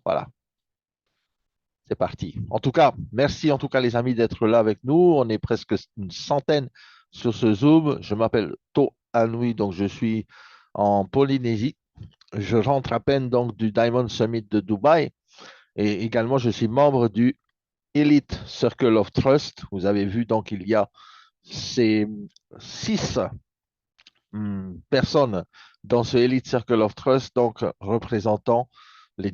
Voilà, c'est parti. En tout cas, merci en tout cas les amis d'être là avec nous. On est presque une centaine sur ce Zoom. Je m'appelle To Anouilh, donc je suis en Polynésie. Je rentre à peine donc du Diamond Summit de Dubaï et également je suis membre du Elite Circle of Trust. Vous avez vu donc il y a ces six personnes dans ce Elite Circle of Trust, donc représentant les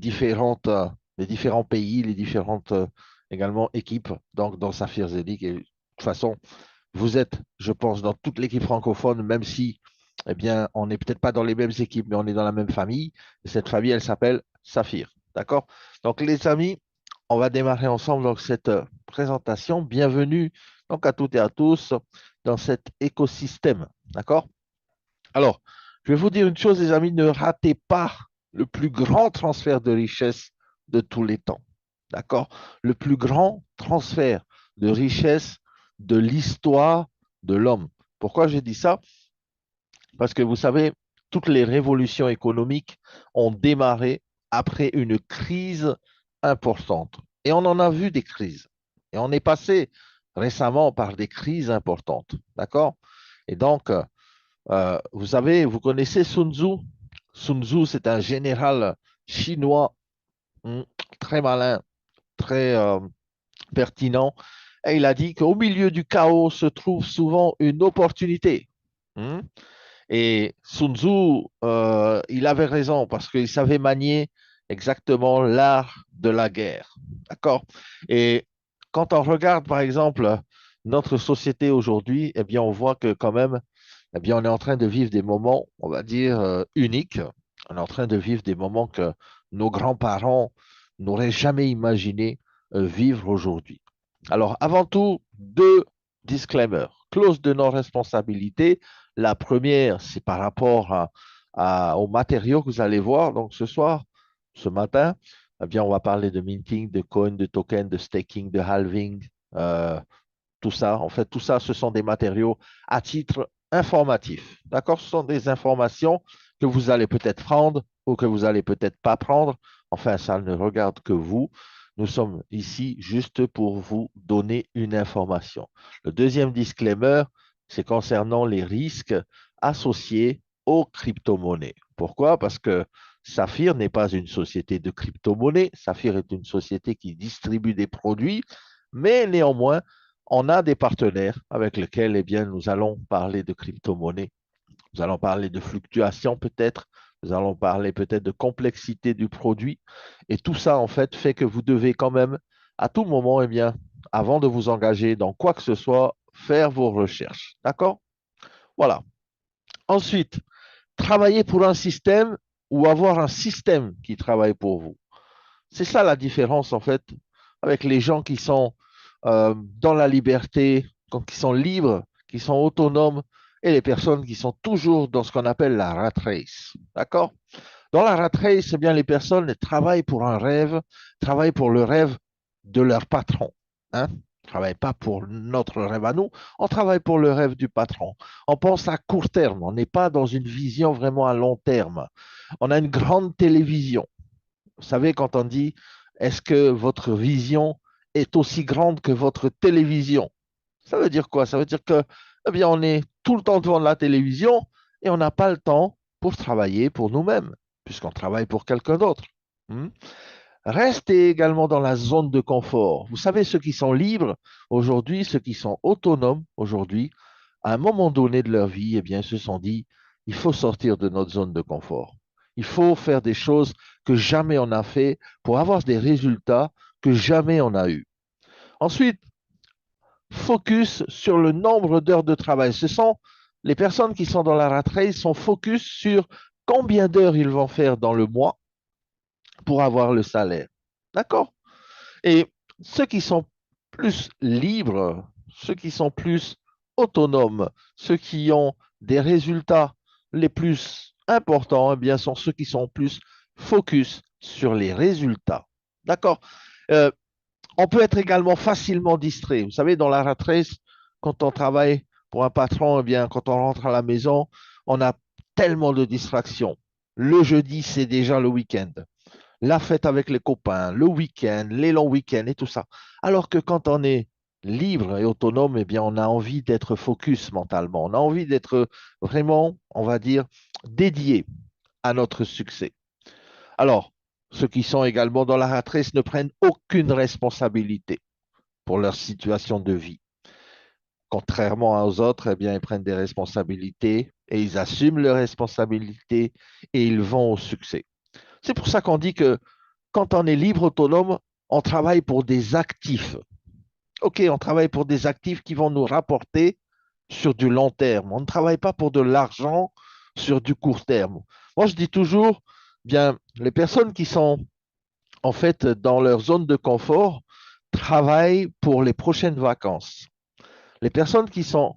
les différents pays, les différentes également équipes donc dans Saphir Zedic. Et de toute façon, vous êtes, je pense, dans toute l'équipe francophone, même si, eh bien, on n'est peut-être pas dans les mêmes équipes, mais on est dans la même famille. Et cette famille, elle s'appelle Saphir. D'accord? Donc, les amis, on va démarrer ensemble donc, cette présentation. Bienvenue donc à toutes et à tous dans cet écosystème. D'accord? Alors, je vais vous dire une chose, les amis, ne ratez pas le plus grand transfert de richesse de tous les temps. D'accord? Le plus grand transfert de richesse de l'histoire de l'homme. Pourquoi j'ai dit ça? Parce que vous savez, toutes les révolutions économiques ont démarré après une crise importante. Et on en a vu des crises. Et on est passé récemment par des crises importantes. D'accord? Et donc, vous savez, vous connaissez Sun Tzu? Sun Tzu, c'est un général chinois hmm, très malin, très pertinent. Et il a dit qu'au milieu du chaos se trouve souvent une opportunité. Hmm. Et Sun Tzu, il avait raison parce qu'il savait manier exactement l'art de la guerre. D'accord? Et quand on regarde, par exemple, notre société aujourd'hui, eh bien, on voit que quand même, eh bien, on est en train de vivre des moments, on va dire, uniques. On est en train de vivre des moments que nos grands-parents n'auraient jamais imaginé vivre aujourd'hui. Alors, avant tout, deux disclaimers. Clause de non-responsabilité. La première, c'est par rapport aux matériaux que vous allez voir. Donc, ce soir, ce matin, eh bien, on va parler de minting, de coin, de token, de staking, de halving, euh, tout ça. En fait, tout ça, ce sont des matériaux à titre informatif. D'accord? Ce sont des informations que vous allez peut-être prendre ou que vous allez peut-être pas prendre. Enfin, ça ne regarde que vous. Nous sommes ici juste pour vous donner une information. Le deuxième disclaimer, c'est concernant les risques associés aux crypto-monnaies. Pourquoi? Parce que Saphir n'est pas une société de crypto-monnaie. Saphir est une société qui distribue des produits, mais néanmoins, on a des partenaires avec lesquels eh bien, nous allons parler de crypto-monnaie. Nous allons parler de fluctuation peut-être. Nous allons parler peut-être de complexité du produit. Et tout ça, en fait, fait que vous devez quand même, à tout moment, eh bien, avant de vous engager dans quoi que ce soit, faire vos recherches. D'accord? Voilà. Ensuite, travailler pour un système ou avoir un système qui travaille pour vous. C'est ça la différence, en fait, avec les gens qui sont dans la liberté, qui sont libres, qui sont autonomes, et les personnes qui sont toujours dans ce qu'on appelle la rat race. D'accord? Dans la rat race, eh bien, les personnes travaillent pour un rêve, travaillent pour le rêve de leur patron. Hein? On ne travaille pas pour notre rêve à nous, on travaille pour le rêve du patron. On pense à court terme, on n'est pas dans une vision vraiment à long terme. On a une grande télévision. Vous savez, quand on dit est-ce que votre vision est aussi grande que votre télévision? Ça veut dire quoi? Ça veut dire que, eh bien, on est tout le temps devant la télévision et on n'a pas le temps pour travailler pour nous-mêmes, puisqu'on travaille pour quelqu'un d'autre. Hmm. Restez également dans la zone de confort. Vous savez, ceux qui sont libres aujourd'hui, ceux qui sont autonomes aujourd'hui, à un moment donné de leur vie, eh bien, se sont dit, il faut sortir de notre zone de confort. Il faut faire des choses que jamais on a fait pour avoir des résultats que jamais on a eu. Ensuite, focus sur le nombre d'heures de travail. Ce sont les personnes qui sont dans la rat race sont focus sur combien d'heures ils vont faire dans le mois pour avoir le salaire. D'accord? Et ceux qui sont plus libres, ceux qui sont plus autonomes, ceux qui ont des résultats les plus importants, eh bien, sont ceux qui sont plus focus sur les résultats. D'accord? Euh, on peut être également facilement distrait. Vous savez, dans la rat race, quand on travaille pour un patron, eh bien, quand on rentre à la maison, on a tellement de distractions. Le jeudi, c'est déjà le week-end. la fête avec les copains, le week-end, les longs week-ends et tout ça. Alors que quand on est libre et autonome, eh bien, on a envie d'être focus mentalement. On a envie d'être vraiment, on va dire, dédié à notre succès. Alors, ceux qui sont également dans la rat race ne prennent aucune responsabilité pour leur situation de vie. Contrairement aux autres, eh bien, ils prennent des responsabilités et ils assument leurs responsabilités et ils vont au succès. C'est pour ça qu'on dit que quand on est libre, autonome, on travaille pour des actifs. OK, on travaille pour des actifs qui vont nous rapporter sur du long terme. On ne travaille pas pour de l'argent sur du court terme. Moi, je dis toujours, bien, les personnes qui sont en fait dans leur zone de confort travaillent pour les prochaines vacances. Les personnes qui sont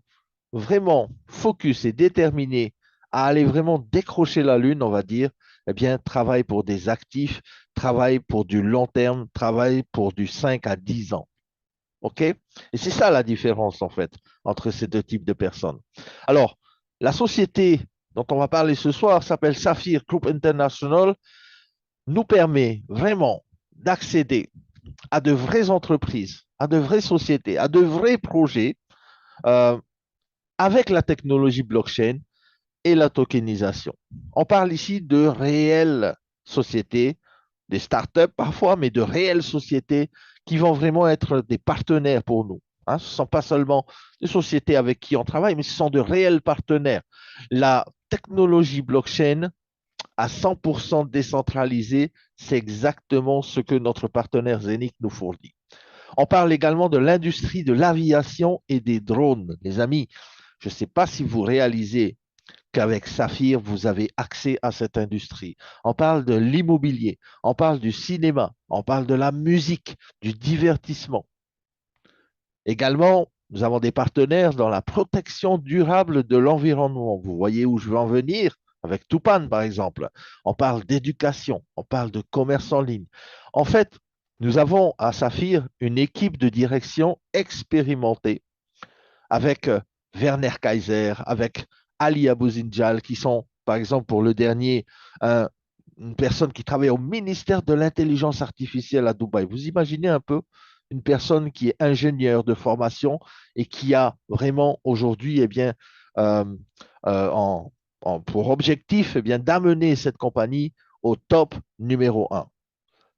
vraiment focus et déterminées à aller vraiment décrocher la lune, on va dire, eh bien, travaillent pour des actifs, travaillent pour du long terme, travaillent pour du 5 à 10 ans. OK? Et c'est ça la différence, en fait, entre ces deux types de personnes. Alors, la société dont on va parler ce soir s'appelle Saphir Group International, nous permet vraiment d'accéder à de vraies entreprises, à de vraies sociétés, à de vrais projets euh, avec la technologie blockchain et la tokenisation. On parle ici de réelles sociétés, des startups parfois, mais de réelles sociétés qui vont vraiment être des partenaires pour nous. Hein. Ce ne sont pas seulement des sociétés avec qui on travaille, mais ce sont de réels partenaires. La technologie blockchain à 100% décentralisée, c'est exactement ce que notre partenaire Zenith nous fournit. On parle également de l'industrie de l'aviation et des drones. Les amis, je ne sais pas si vous réalisez qu'avec Saphir, vous avez accès à cette industrie. On parle de l'immobilier, on parle du cinéma, on parle de la musique, du divertissement. Également, nous avons des partenaires dans la protection durable de l'environnement. Vous voyez où je veux en venir avec Tupan, par exemple. On parle d'éducation, on parle de commerce en ligne. En fait, nous avons à Saphir une équipe de direction expérimentée avec Werner Kaiser, avec Ali Abou-Zinjal, qui sont, par exemple, pour le dernier, une personne qui travaille au ministère de l'Intelligence artificielle à Dubaï. Vous imaginez un peu une personne qui est ingénieure de formation et qui a vraiment aujourd'hui, eh bien, euh, pour objectif, eh bien, d'amener cette compagnie au top numéro un,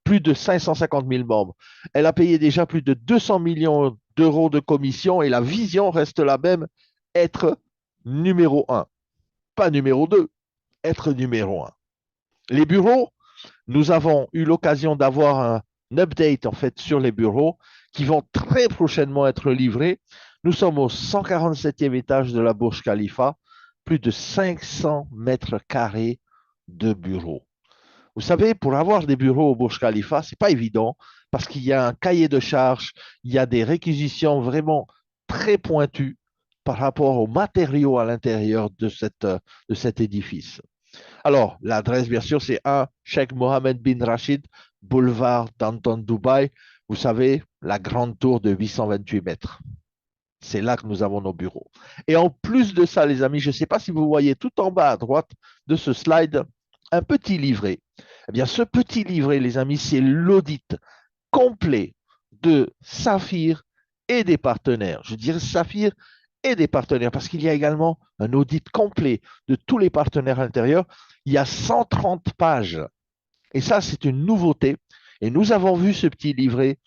plus de 550 000 membres. Elle a payé déjà plus de 200 millions d'euros de commission et la vision reste la même, être numéro un. Pas numéro 2, être numéro un. Les bureaux, nous avons eu l'occasion d'avoir un update en fait sur les bureaux qui vont très prochainement être livrés. Nous sommes au 147e étage de la Burj Khalifa, plus de 500 mètres carrés de bureaux. Vous savez, pour avoir des bureaux au Burj Khalifa, ce n'est pas évident parce qu'il y a un cahier de charges, il y a des réquisitions vraiment très pointues par rapport aux matériaux à l'intérieur de cet édifice. Alors, l'adresse, bien sûr, c'est 1 Sheikh Mohammed bin Rachid, boulevard Downtown Dubaï. Vous savez, la grande tour de 828 mètres. C'est là que nous avons nos bureaux. Et en plus de ça, les amis, je ne sais pas si vous voyez tout en bas à droite de ce slide un petit livret. Eh bien, ce petit livret, les amis, c'est l'audit complet de Saphir et des partenaires. Je dirais Saphir et des partenaires parce qu'il y a également un audit complet de tous les partenaires à l'intérieur. Il y a 130 pages. Et ça, c'est une nouveauté. Et nous avons vu ce petit livret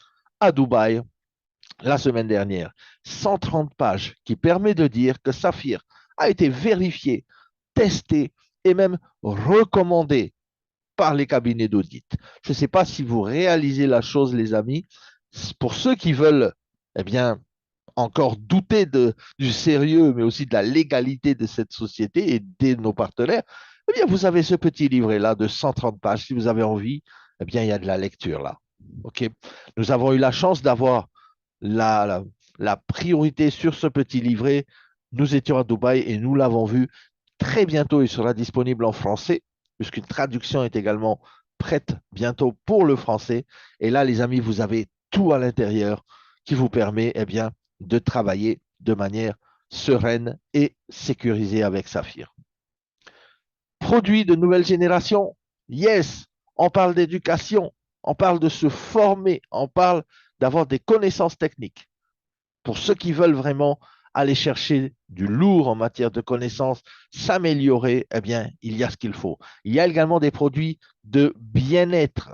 à Dubaï la semaine dernière. 130 pages qui permet de dire que Saphir a été vérifié, testé et même recommandé par les cabinets d'audit. Je ne sais pas si vous réalisez la chose, les amis. Pour ceux qui veulent, eh bien, encore douter du sérieux, mais aussi de la légalité de cette société et de nos partenaires, eh bien, vous avez ce petit livret-là de 130 pages. Si vous avez envie, eh bien, il y a de la lecture là. OK. Nous avons eu la chance d'avoir la, la, la priorité sur ce petit livret. Nous étions à Dubaï et nous l'avons vu. Très bientôt, il sera disponible en français, puisqu'une traduction est également prête bientôt pour le français. Et là, les amis, vous avez tout à l'intérieur qui vous permet eh bien, de travailler de manière sereine et sécurisée avec Saphir. Produit de nouvelle génération? Yes, on parle d'éducation, on parle de se former, on parle d'avoir des connaissances techniques. Pour ceux qui veulent vraiment aller chercher du lourd en matière de connaissances, s'améliorer, eh bien, il y a ce qu'il faut. Il y a également des produits de bien-être.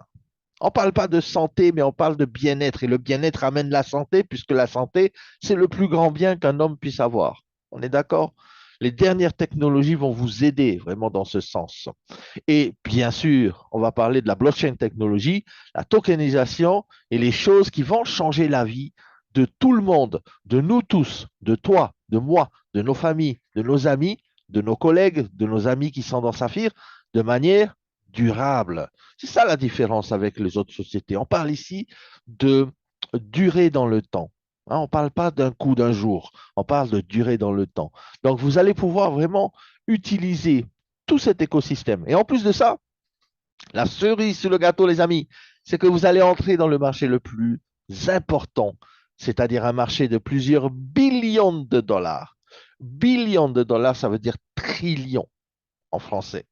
On ne parle pas de santé, mais on parle de bien-être. Et le bien-être amène la santé, puisque la santé, c'est le plus grand bien qu'un homme puisse avoir. On est d'accord? Les dernières technologies vont vous aider vraiment dans ce sens. Et bien sûr, on va parler de la blockchain technologie, la tokenisation et les choses qui vont changer la vie de tout le monde, de nous tous, de toi, de moi, de nos familles, de nos amis, de nos collègues, de nos amis qui sont dans Saphir, de manière durable. C'est ça la différence avec les autres sociétés. On parle ici de durée dans le temps. Hein, on ne parle pas d'un coup d'un jour, on parle de durée dans le temps. Donc, vous allez pouvoir vraiment utiliser tout cet écosystème. Et en plus de ça, la cerise sur le gâteau, les amis, c'est que vous allez entrer dans le marché le plus important, c'est-à-dire un marché de plusieurs billions de dollars. Billions de dollars, ça veut dire trillions en français.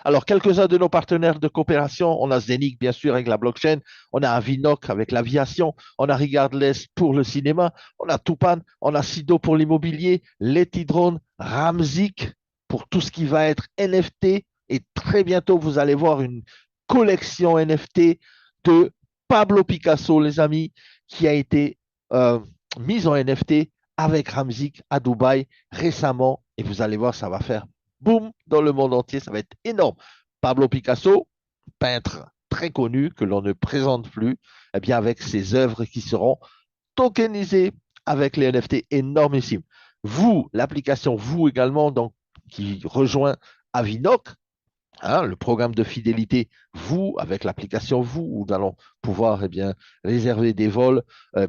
Alors, quelques-uns de nos partenaires de coopération, on a Zenic, bien sûr, avec la blockchain, on a Avinoc avec l'aviation, on a Regardless pour le cinéma, on a Tupan, on a Sido pour l'immobilier, Letidrone, Ramzik pour tout ce qui va être NFT. Et très bientôt, vous allez voir une collection NFT de Pablo Picasso, les amis, qui a été mise en NFT avec Ramzik à Dubaï récemment. Et vous allez voir, ça va faire boum dans le monde entier, ça va être énorme. Pablo Picasso, peintre très connu que l'on ne présente plus, eh bien avec ses œuvres qui seront tokenisées avec les NFT énormissimes. Vous, l'application Vous également, donc, qui rejoint Avinoc, hein, le programme de fidélité, vous, avec l'application vous, où nous allons pouvoir eh bien, réserver des vols,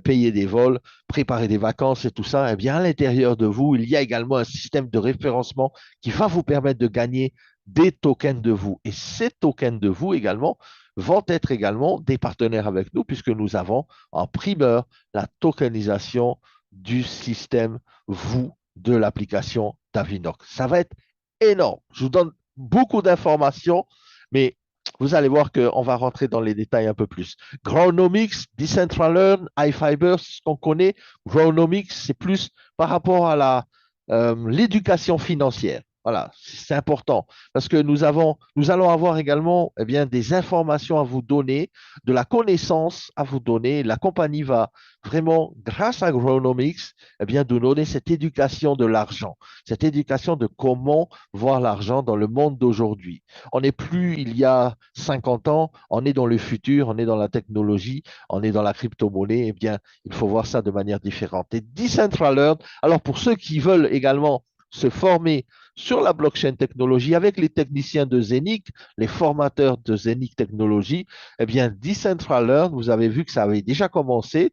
payer des vols, préparer des vacances et tout ça, eh bien, à l'intérieur de vous, il y a également un système de référencement qui va vous permettre de gagner des tokens de vous. Et ces tokens de vous également vont être également des partenaires avec nous, puisque nous avons en primeur la tokenisation du système vous de l'application Davinoc. Ça va être énorme. Je vous donne beaucoup d'informations, mais vous allez voir qu'on va rentrer dans les détails un peu plus. Gronomics, Decentraland, iFiber, c'est ce qu'on connaît. Gronomics, c'est plus par rapport à l'éducation financière. Voilà, c'est important parce que nous allons avoir également eh bien, des informations à vous donner, de la connaissance à vous donner. La compagnie va vraiment, grâce à Gronomics, eh bien, nous donner cette éducation de l'argent, cette éducation de comment voir l'argent dans le monde d'aujourd'hui. On n'est plus il y a 50 ans, on est dans le futur, on est dans la technologie, on est dans la crypto-monnaie. Eh bien, il faut voir ça de manière différente. Et Decentraland, alors pour ceux qui veulent également se former sur la blockchain technologie avec les techniciens de Zenic, les formateurs de Zenic Technologies, eh bien, Decentraland, vous avez vu que ça avait déjà commencé,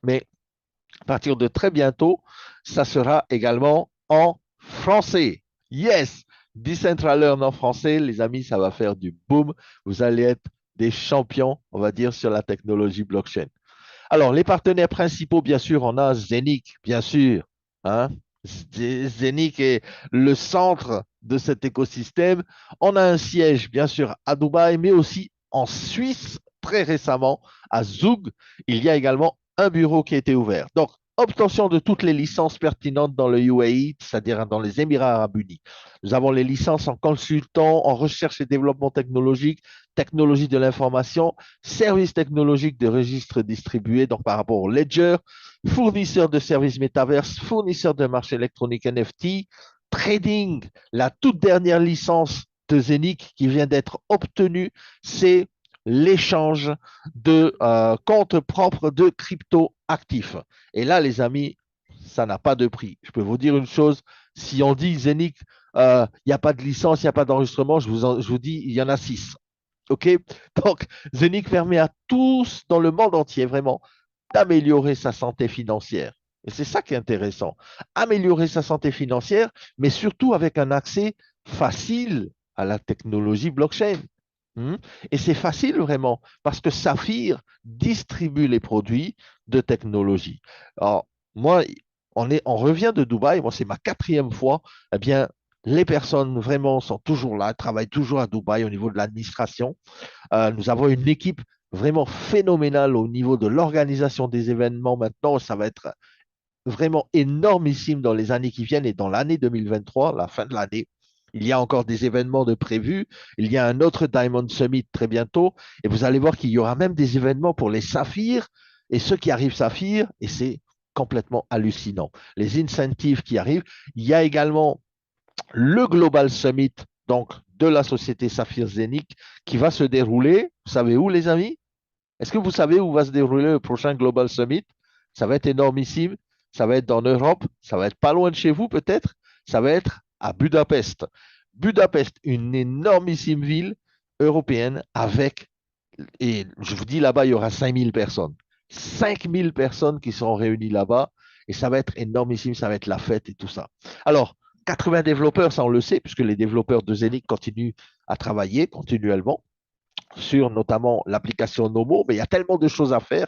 mais à partir de très bientôt, ça sera également en français. Yes! Decentraland en français, les amis, ça va faire du boom. Vous allez être des champions, on va dire, sur la technologie blockchain. Alors, les partenaires principaux, bien sûr, on a Zenic, bien sûr. Hein? Zenic est le centre de cet écosystème. On a un siège, bien sûr, à Dubaï, mais aussi en Suisse, très récemment, à Zug. Il y a également un bureau qui a été ouvert. Donc, obtention de toutes les licences pertinentes dans le UAE, c'est-à-dire dans les Émirats arabes unis. Nous avons les licences en consultant, en recherche et développement technologique, technologie de l'information, services technologiques de registres distribués, donc par rapport au Ledger, fournisseur de services métaverse, fournisseur de marché électronique NFT, trading, la toute dernière licence de Zenic qui vient d'être obtenue, c'est l'échange de comptes propres de crypto-actifs. Et là, les amis, ça n'a pas de prix. Je peux vous dire une chose, si on dit Zenic, il n'y a pas de licence, il n'y a pas d'enregistrement, je vous dis, il y en a 6. OK? Donc, Zenic permet à tous dans le monde entier, vraiment, d'améliorer sa santé financière. Et c'est ça qui est intéressant. Améliorer sa santé financière, mais surtout avec un accès facile à la technologie blockchain. Hmm. Et c'est facile vraiment parce que Saphir distribue les produits de technologie. Alors, moi, on revient de Dubaï, moi, c'est ma quatrième fois. Eh bien, Les personnes vraiment sont toujours là, travaillent toujours à Dubaï au niveau de l'administration. Nous avons une équipe vraiment phénoménale au niveau de l'organisation des événements maintenant. Ça va être vraiment énormissime dans les années qui viennent et dans l'année 2023, la fin de l'année. Il y a encore des événements de prévus. Il y a un autre Diamond Summit très bientôt. Et vous allez voir qu'il y aura même des événements pour les saphirs et ceux qui arrivent saphirs. Et c'est complètement hallucinant. Les incentives qui arrivent. Il y a également le Global Summit donc, de la société Saphir Zenic qui va se dérouler. Vous savez où, les amis? Est-ce que vous savez où va se dérouler le prochain Global Summit? Ça va être énormissime. Ça va être dans l'Europe. Ça va être pas loin de chez vous, peut-être. Ça va être à Budapest. Budapest, une énormissime ville européenne avec, et je vous dis là-bas, il y aura 5000 personnes. 5000 personnes qui seront réunies là-bas. Et ça va être énormissime. Ça va être la fête et tout ça. Alors, 80 développeurs, ça on le sait, puisque les développeurs de Zenith continuent à travailler continuellement sur notamment l'application Nomo, mais il y a tellement de choses à faire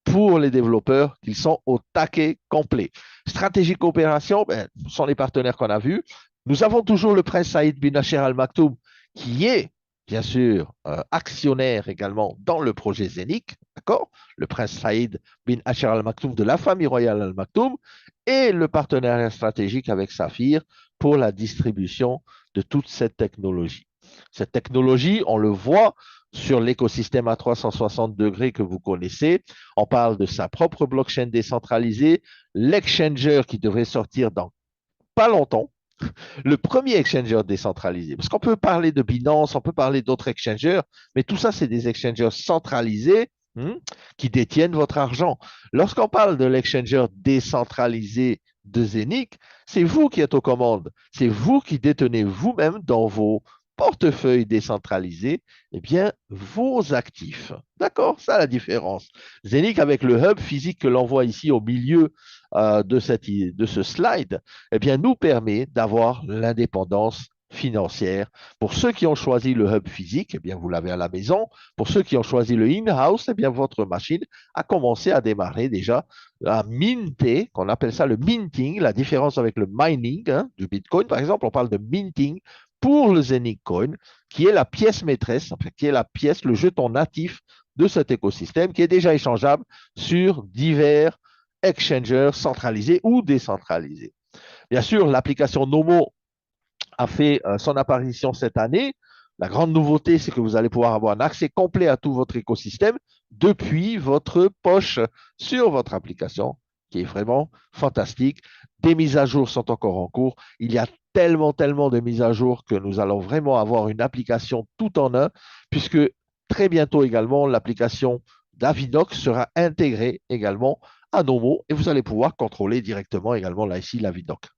pour les développeurs qu'ils sont au taquet complet. Stratégie coopération, ben, ce sont les partenaires qu'on a vus. Nous avons toujours le prince Saïd bin Nasser Al Maktoum, qui est bien sûr actionnaire également dans le projet Zénith, d'accord? Le prince Saïd bin Nasser Al Maktoum de la famille royale Al Maktoum et le partenariat stratégique avec Saphir pour la distribution de toute cette technologie. Cette technologie, on le voit sur l'écosystème à 360 degrés que vous connaissez. On parle de sa propre blockchain décentralisée, l'exchanger qui devrait sortir dans pas longtemps, le premier exchanger décentralisé. Parce qu'on peut parler de Binance, on peut parler d'autres exchangers, mais tout ça, c'est des exchangers centralisés qui détiennent votre argent. Lorsqu'on parle de l'exchanger décentralisé de Zenic, c'est vous qui êtes aux commandes. C'est vous qui détenez vous-même dans vos portefeuilles décentralisés, eh bien, vos actifs. D'accord? Ça, la différence. Zenic, avec le hub physique que l'on voit ici au milieu de ce slide, eh bien, nous permet d'avoir l'indépendance financière. Pour ceux qui ont choisi le hub physique, eh bien, vous l'avez à la maison. Pour ceux qui ont choisi le in-house, eh bien, votre machine a commencé à démarrer déjà à minter, qu'on appelle ça le minting, la différence avec le mining du Bitcoin, par exemple, on parle de minting pour le Zenith Coin, qui est la pièce maîtresse, enfin, qui est la pièce, le jeton natif de cet écosystème, qui est déjà échangeable sur divers exchangers centralisés ou décentralisés. Bien sûr, l'application Nomo a fait son apparition cette année. La grande nouveauté, c'est que vous allez pouvoir avoir un accès complet à tout votre écosystème depuis votre poche sur votre application, qui est vraiment fantastique. Des mises à jour sont encore en cours. Il y a tellement, tellement de mises à jour que nous allons vraiment avoir une application tout en un, puisque très bientôt également, l'application d'Avinox sera intégrée également à Nomo et vous allez pouvoir contrôler directement également là ici l'Avinox.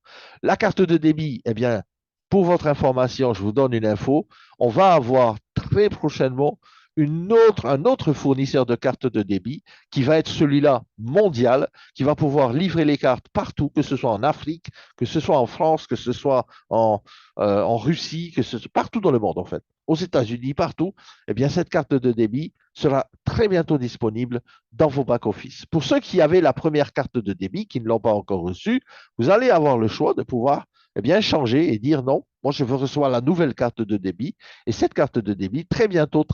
La carte de débit, eh bien, pour votre information, je vous donne une info. On va avoir très prochainement un autre fournisseur de cartes de débit qui va être celui-là mondial, qui va pouvoir livrer les cartes partout, que ce soit en Afrique, que ce soit en France, que ce soit en Russie, que ce soit partout dans le monde en fait, aux États-Unis, partout. Eh bien, cette carte de débit sera très bientôt disponible dans vos back-office. Pour ceux qui avaient la première carte de débit, qui ne l'ont pas encore reçue, vous allez avoir le choix de pouvoir eh bien, changer et dire non, moi je veux recevoir la nouvelle carte de débit et cette carte de débit, très bientôt,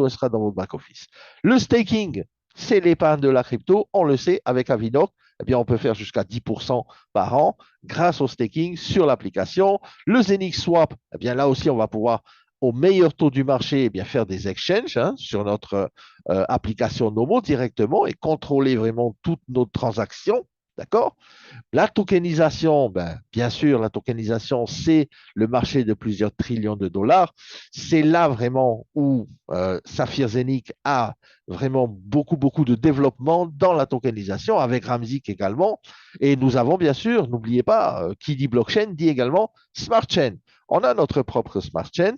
elle sera dans votre back-office. Le staking, c'est l'épargne de la crypto, on le sait, avec Avinoc, eh bien, on peut faire jusqu'à 10% par an grâce au staking sur l'application. Le Zenix Swap, eh bien, là aussi, on va pouvoir au meilleur taux du marché, eh bien, faire des exchanges sur notre application Nomo directement et contrôler vraiment toutes nos transactions. D'accord? La tokenisation, ben, bien sûr, la tokenisation, c'est le marché de plusieurs trillions de dollars. C'est là vraiment où Saphir Zenic a vraiment beaucoup, beaucoup de développement dans la tokenisation, avec Ramzik également. Et nous avons bien sûr, n'oubliez pas, qui dit blockchain dit également smart chain. On a notre propre smart chain.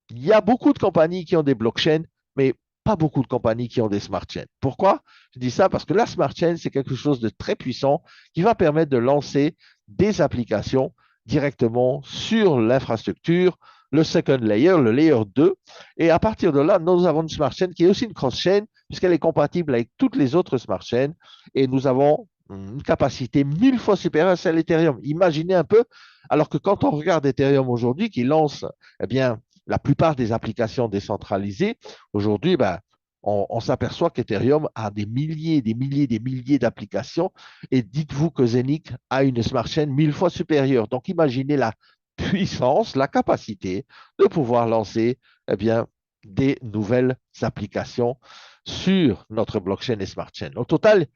Il y a beaucoup de compagnies qui ont des blockchains, mais pas beaucoup de compagnies qui ont des smart chains. Pourquoi? Je dis ça parce que la smart chain, c'est quelque chose de très puissant qui va permettre de lancer des applications directement sur l'infrastructure, le second layer, le layer 2. Et à partir de là, nous avons une smart chain qui est aussi une cross-chain puisqu'elle est compatible avec toutes les autres smart chains. Et nous avons une capacité 1000 fois supérieure à celle d'Ethereum. Imaginez un peu, alors que quand on regarde Ethereum aujourd'hui, qui lance eh bien, la plupart des applications décentralisées, aujourd'hui, ben, on s'aperçoit qu'Ethereum a des milliers, des milliers, des milliers d'applications. Et dites-vous que Zenic a une smart chain 1000 fois supérieure. Donc imaginez la puissance, la capacité de pouvoir lancer eh bien, des nouvelles applications sur notre blockchain et smart chain. Au total,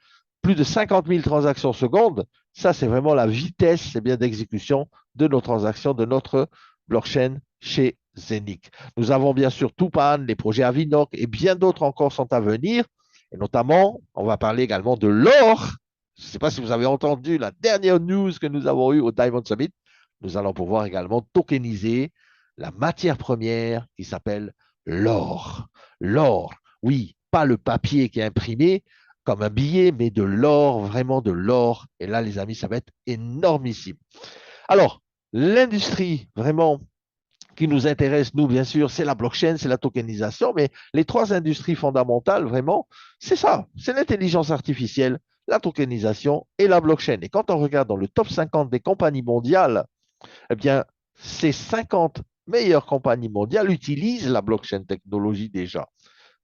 plus de 50 000 transactions secondes. Ça, c'est vraiment la vitesse bien, d'exécution de nos transactions, de notre blockchain chez Zenic. Nous avons bien sûr Tupan, les projets Avinok et bien d'autres encore sont à venir. Et notamment, on va parler également de l'or. Je ne sais pas si vous avez entendu la dernière news que nous avons eue au Diamond Summit. Nous allons pouvoir également tokeniser la matière première qui s'appelle l'or. L'or, oui, pas le papier qui est imprimé, comme un billet, mais de l'or, vraiment de l'or. Et là, les amis, ça va être énormissime. Alors, l'industrie vraiment qui nous intéresse, nous, bien sûr, c'est la blockchain, c'est la tokenisation, mais les trois industries fondamentales, vraiment, c'est ça, c'est l'intelligence artificielle, la tokenisation et la blockchain. Et quand on regarde dans le top 50 des compagnies mondiales, eh bien, ces 50 meilleures compagnies mondiales utilisent la blockchain technologie déjà.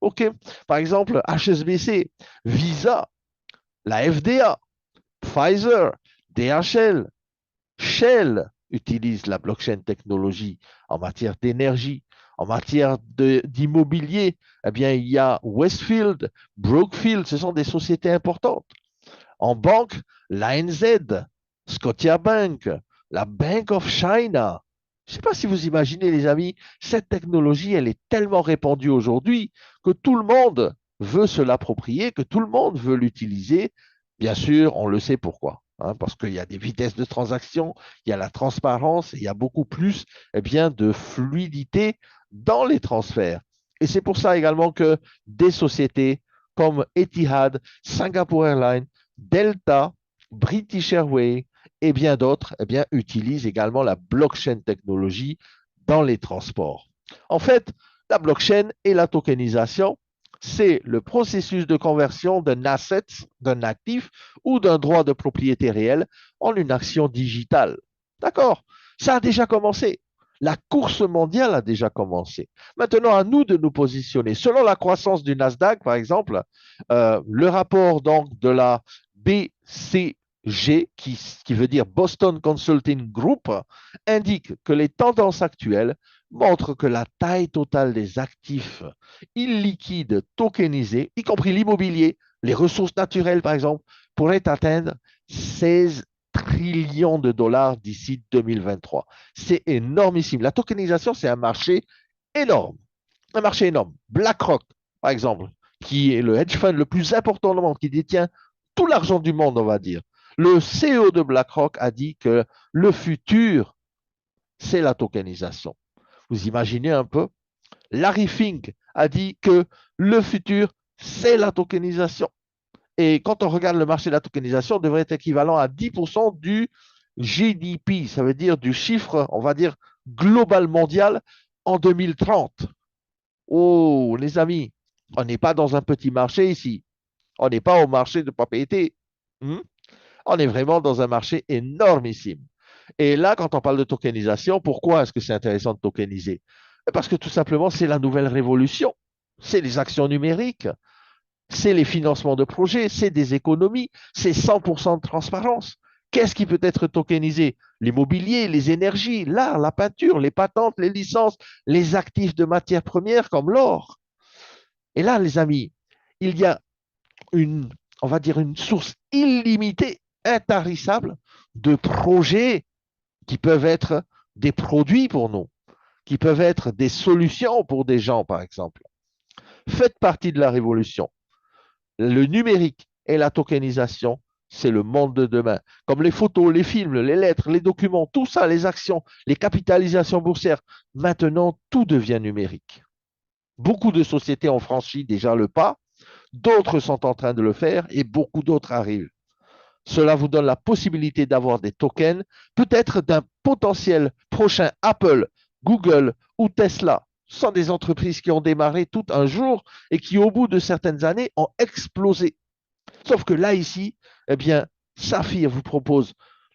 OK? Par exemple, HSBC, Visa, la FDA, Pfizer, DHL, Shell utilisent la blockchain technologie en matière d'énergie. En matière d'immobilier, eh bien, il y a Westfield, Brookfield, ce sont des sociétés importantes. En banque, l'ANZ, Scotiabank, la Bank of China. Je ne sais pas si vous imaginez, les amis, cette technologie, elle est tellement répandue aujourd'hui que tout le monde veut se l'approprier, que tout le monde veut l'utiliser. Bien sûr, on le sait pourquoi. Hein, parce qu'il y a des vitesses de transaction, il y a la transparence, il y a beaucoup plus eh bien, de fluidité dans les transferts. Et c'est pour ça également que des sociétés comme Etihad, Singapore Airlines, Delta, British Airways et bien d'autres eh bien, utilisent également la blockchain technologie dans les transports. En fait, la blockchain et la tokenisation, c'est le processus de conversion d'un asset, d'un actif ou d'un droit de propriété réel en une action digitale. D'accord? Ça a déjà commencé. La course mondiale a déjà commencé. Maintenant, à nous de nous positionner. Selon la croissance du Nasdaq, par exemple, le rapport donc de la BCG, qui veut dire Boston Consulting Group, indique que les tendances actuelles montrent que la taille totale des actifs illiquides tokenisés, y compris l'immobilier, les ressources naturelles par exemple, pourrait atteindre 16 trillions de dollars d'ici 2023. C'est énormissime. La tokenisation, c'est un marché énorme. Un marché énorme. BlackRock, par exemple, qui est le hedge fund le plus important au monde, qui détient tout l'argent du monde, on va dire. Le CEO de BlackRock a dit que le futur, c'est la tokenisation. Vous imaginez un peu? Larry Fink a dit que le futur, c'est la tokenisation. Et quand on regarde le marché de la tokenisation, il devrait être équivalent à 10% du GDP, ça veut dire du chiffre, on va dire, global mondial en 2030. Oh, les amis, on n'est pas dans un petit marché ici. On n'est pas au marché de propriété. Hmm? On est vraiment dans un marché énormissime. Et là, quand on parle de tokenisation, pourquoi est-ce que c'est intéressant de tokeniser? Parce que tout simplement, c'est la nouvelle révolution. C'est les actions numériques, c'est les financements de projets, c'est des économies, c'est 100% de transparence. Qu'est-ce qui peut être tokenisé? L'immobilier, les énergies, l'art, la peinture, les patentes, les licences, les actifs de matières premières comme l'or. Et là, les amis, il y a une, on va dire, une source illimitée, intarissable de projets qui peuvent être des produits pour nous, qui peuvent être des solutions pour des gens, par exemple. Faites partie de la révolution. Le numérique et la tokenisation, c'est le monde de demain. Comme les photos, les films, les lettres, les documents, tout ça, les actions, les capitalisations boursières, maintenant, tout devient numérique. Beaucoup de sociétés ont franchi déjà le pas, d'autres sont en train de le faire et beaucoup d'autres arrivent. Cela vous donne la possibilité d'avoir des tokens, peut-être d'un potentiel prochain Apple, Google ou Tesla. Ce sont des entreprises qui ont démarré tout un jour et qui, au bout de certaines années, ont explosé. Sauf que là, ici, eh bien, Saphir vous propose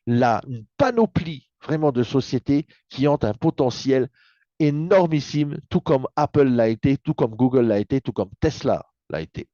une panoplie vraiment de sociétés qui ont un potentiel énormissime, tout comme Apple l'a été, tout comme Google l'a été, tout comme Tesla l'a été.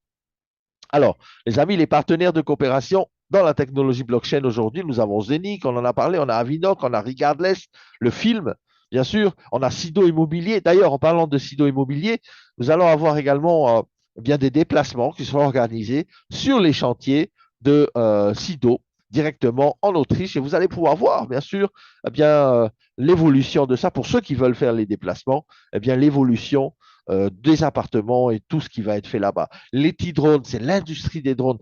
Alors, les amis, les partenaires de coopération dans la technologie blockchain aujourd'hui, nous avons Zenic, on en a parlé, on a Avinoc, on a Regardless, le film, bien sûr, on a Sido Immobilier. D'ailleurs, en parlant de Sido Immobilier, nous allons avoir également bien des déplacements qui seront organisés sur les chantiers de Sido directement en Autriche et vous allez pouvoir voir, bien sûr, eh bien, l'évolution de ça pour ceux qui veulent faire les déplacements, eh bien, l'évolution des appartements et tout ce qui va être fait là-bas. Les T-drones, c'est l'industrie des drones.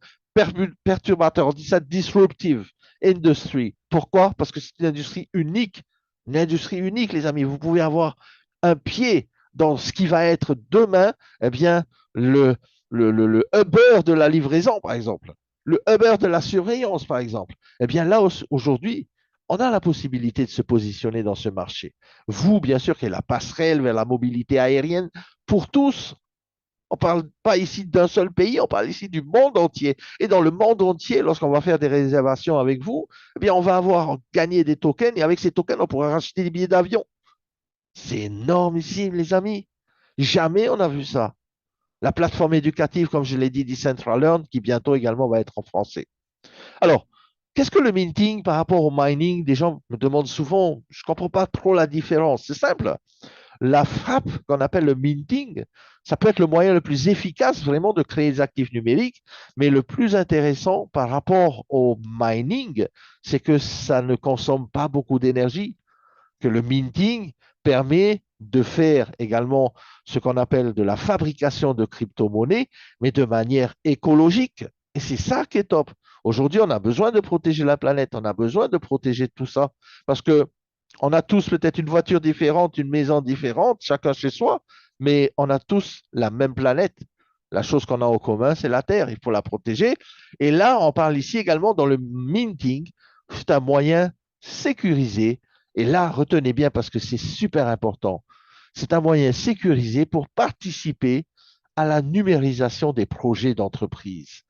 Perturbateur, on dit ça disruptive industry. Pourquoi? Parce que c'est une industrie unique. Une industrie unique, les amis. Vous pouvez avoir un pied dans ce qui va être demain, eh bien, le Uber de la livraison, par exemple. Le Uber de la surveillance, par exemple. Eh bien, là, aujourd'hui, on a la possibilité de se positionner dans ce marché. Vous, bien sûr, qui est la passerelle vers la mobilité aérienne pour tous. On ne parle pas ici d'un seul pays, on parle ici du monde entier. Et dans le monde entier, lorsqu'on va faire des réservations avec vous, eh bien, on va avoir gagné des tokens et avec ces tokens, on pourra racheter des billets d'avion. C'est énorme ici, les amis. Jamais on a vu ça. La plateforme éducative, comme je l'ai dit, Decentraland, qui bientôt également va être en français. Alors, qu'est-ce que le minting par rapport au mining? Des gens me demandent souvent, je ne comprends pas trop la différence. C'est simple. La frappe qu'on appelle le minting, ça peut être le moyen le plus efficace vraiment de créer des actifs numériques, mais le plus intéressant par rapport au mining, c'est que ça ne consomme pas beaucoup d'énergie, que le minting permet de faire également ce qu'on appelle de la fabrication de crypto-monnaies, mais de manière écologique. Et c'est ça qui est top. Aujourd'hui, on a besoin de protéger la planète, on a besoin de protéger tout ça, parce que on a tous peut-être une voiture différente, une maison différente, chacun chez soi, mais on a tous la même planète. La chose qu'on a en commun, c'est la Terre. Il faut la protéger. Et là, on parle ici également dans le minting. C'est un moyen sécurisé. Et là, retenez bien parce que c'est super important. C'est un moyen sécurisé pour participer à la numérisation des projets d'entreprise,